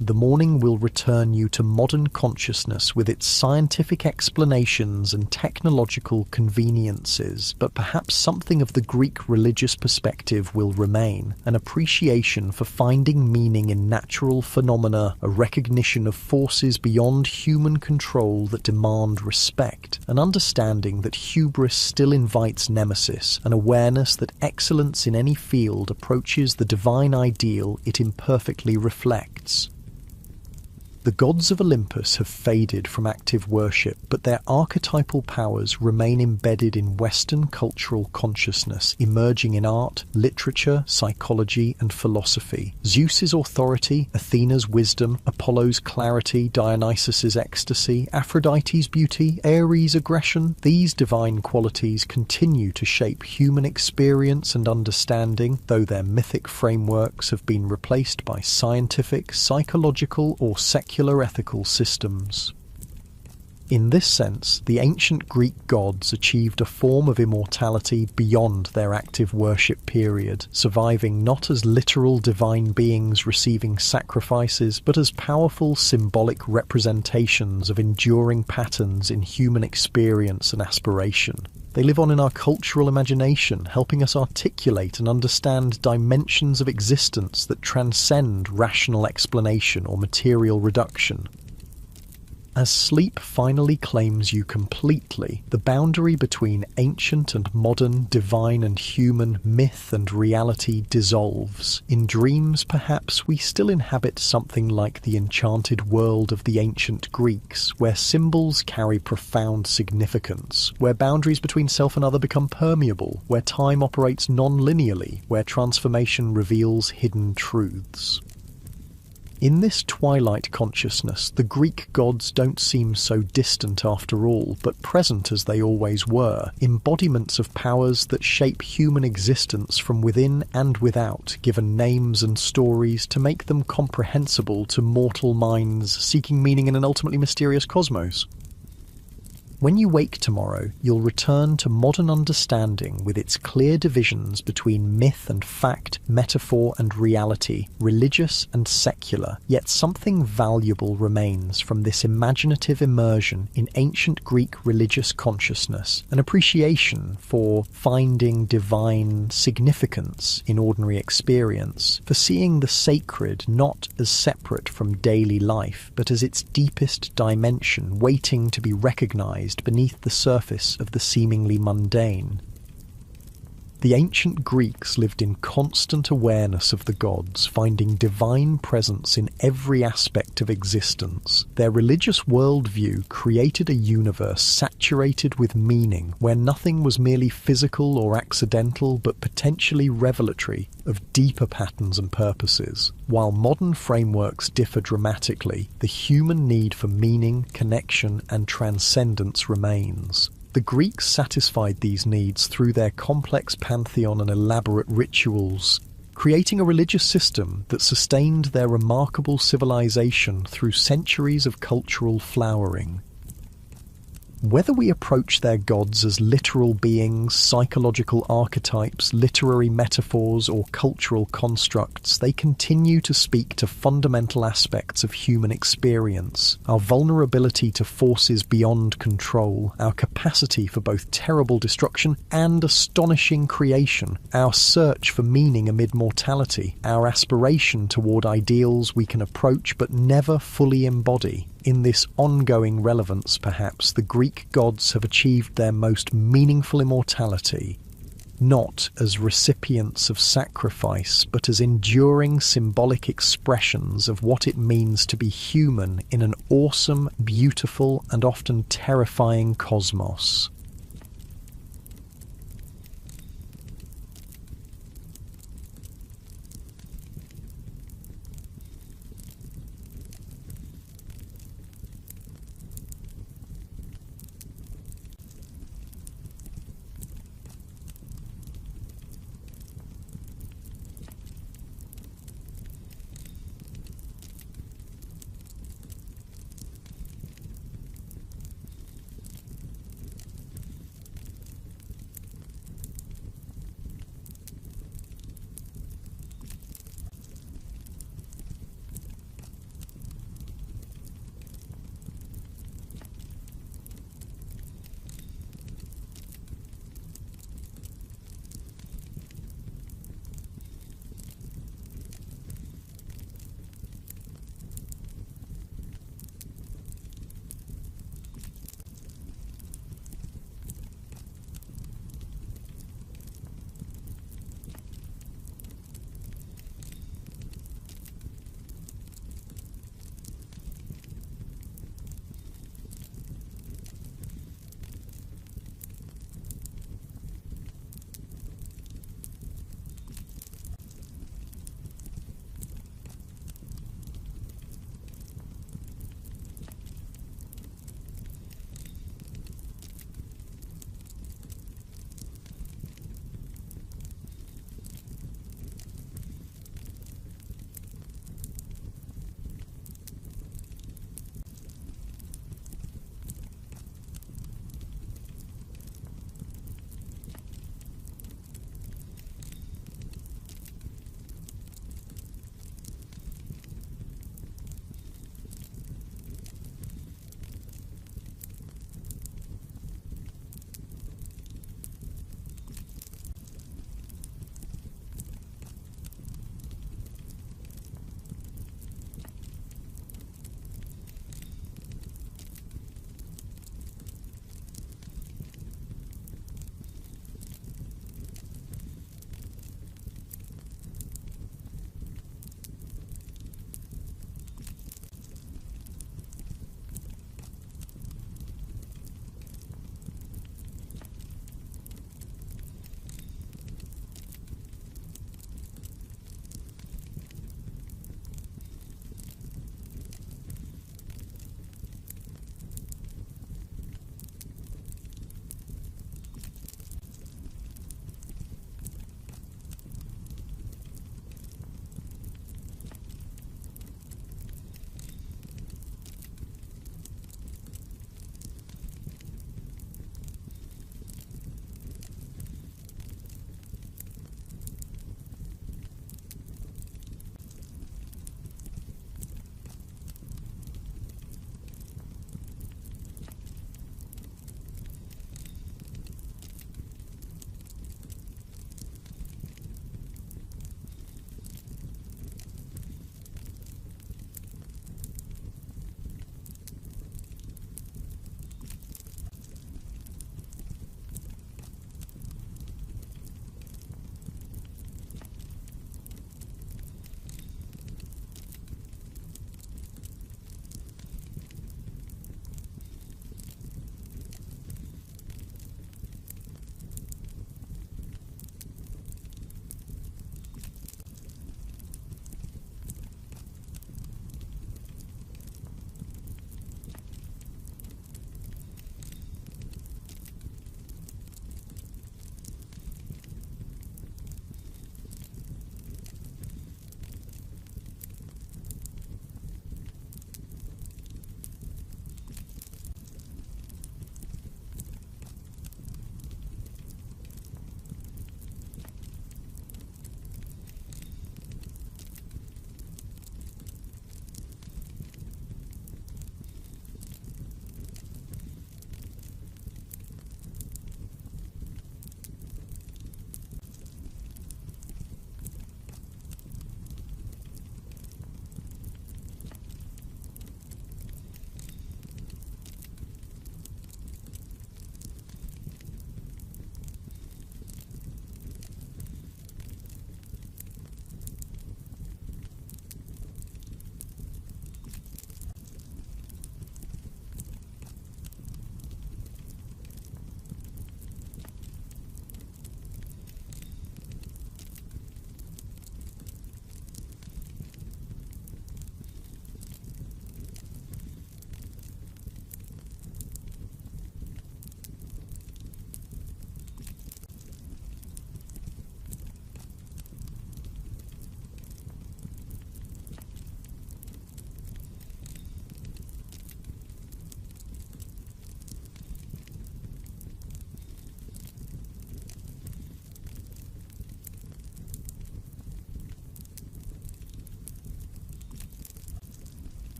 The morning will return you to modern consciousness with its scientific explanations and technological conveniences, but perhaps something of the Greek religious perspective will remain: an appreciation for finding meaning in natural phenomena, a recognition of forces beyond human control that demand respect, an understanding that hubris still invites nemesis, an awareness that excellence in any field approaches the divine ideal it imperfectly reflects. The gods of Olympus have faded from active worship, but their archetypal powers remain embedded in Western cultural consciousness, emerging in art, literature, psychology, and philosophy. Zeus's authority, Athena's wisdom, Apollo's clarity, Dionysus's ecstasy, Aphrodite's beauty, Ares' aggression, these divine qualities continue to shape human experience and understanding, though their mythic frameworks have been replaced by scientific, psychological, or secular ethical systems. In this sense, the ancient Greek gods achieved a form of immortality beyond their active worship period, surviving not as literal divine beings receiving sacrifices, but as powerful symbolic representations of enduring patterns in human experience and aspiration. They live on in our cultural imagination, helping us articulate and understand dimensions of existence that transcend rational explanation or material reduction. As sleep finally claims you completely, the boundary between ancient and modern, divine and human, myth and reality dissolves. In dreams, perhaps, we still inhabit something like the enchanted world of the ancient Greeks, where symbols carry profound significance, where boundaries between self and other become permeable, where time operates non-linearly, where transformation reveals hidden truths. In this twilight consciousness, the Greek gods don't seem so distant after all, but present as they always were, embodiments of powers that shape human existence from within and without, given names and stories to make them comprehensible to mortal minds seeking meaning in an ultimately mysterious cosmos. When you wake tomorrow, you'll return to modern understanding with its clear divisions between myth and fact, metaphor and reality, religious and secular, yet something valuable remains from this imaginative immersion in ancient Greek religious consciousness, an appreciation for finding divine significance in ordinary experience, for seeing the sacred not as separate from daily life, but as its deepest dimension, waiting to be recognized beneath the surface of the seemingly mundane. The ancient Greeks lived in constant awareness of the gods, finding divine presence in every aspect of existence. Their religious worldview created a universe saturated with meaning, where nothing was merely physical or accidental, but potentially revelatory of deeper patterns and purposes. While modern frameworks differ dramatically, the human need for meaning, connection, and transcendence remains. The Greeks satisfied these needs through their complex pantheon and elaborate rituals, creating a religious system that sustained their remarkable civilization through centuries of cultural flowering. Whether we approach their gods as literal beings, psychological archetypes, literary metaphors, or cultural constructs, they continue to speak to fundamental aspects of human experience: our vulnerability to forces beyond control, our capacity for both terrible destruction and astonishing creation, our search for meaning amid mortality, our aspiration toward ideals we can approach but never fully embody. In this ongoing relevance, perhaps, the Greek gods have achieved their most meaningful immortality, not as recipients of sacrifice, but as enduring symbolic expressions of what it means to be human in an awesome, beautiful, and often terrifying cosmos.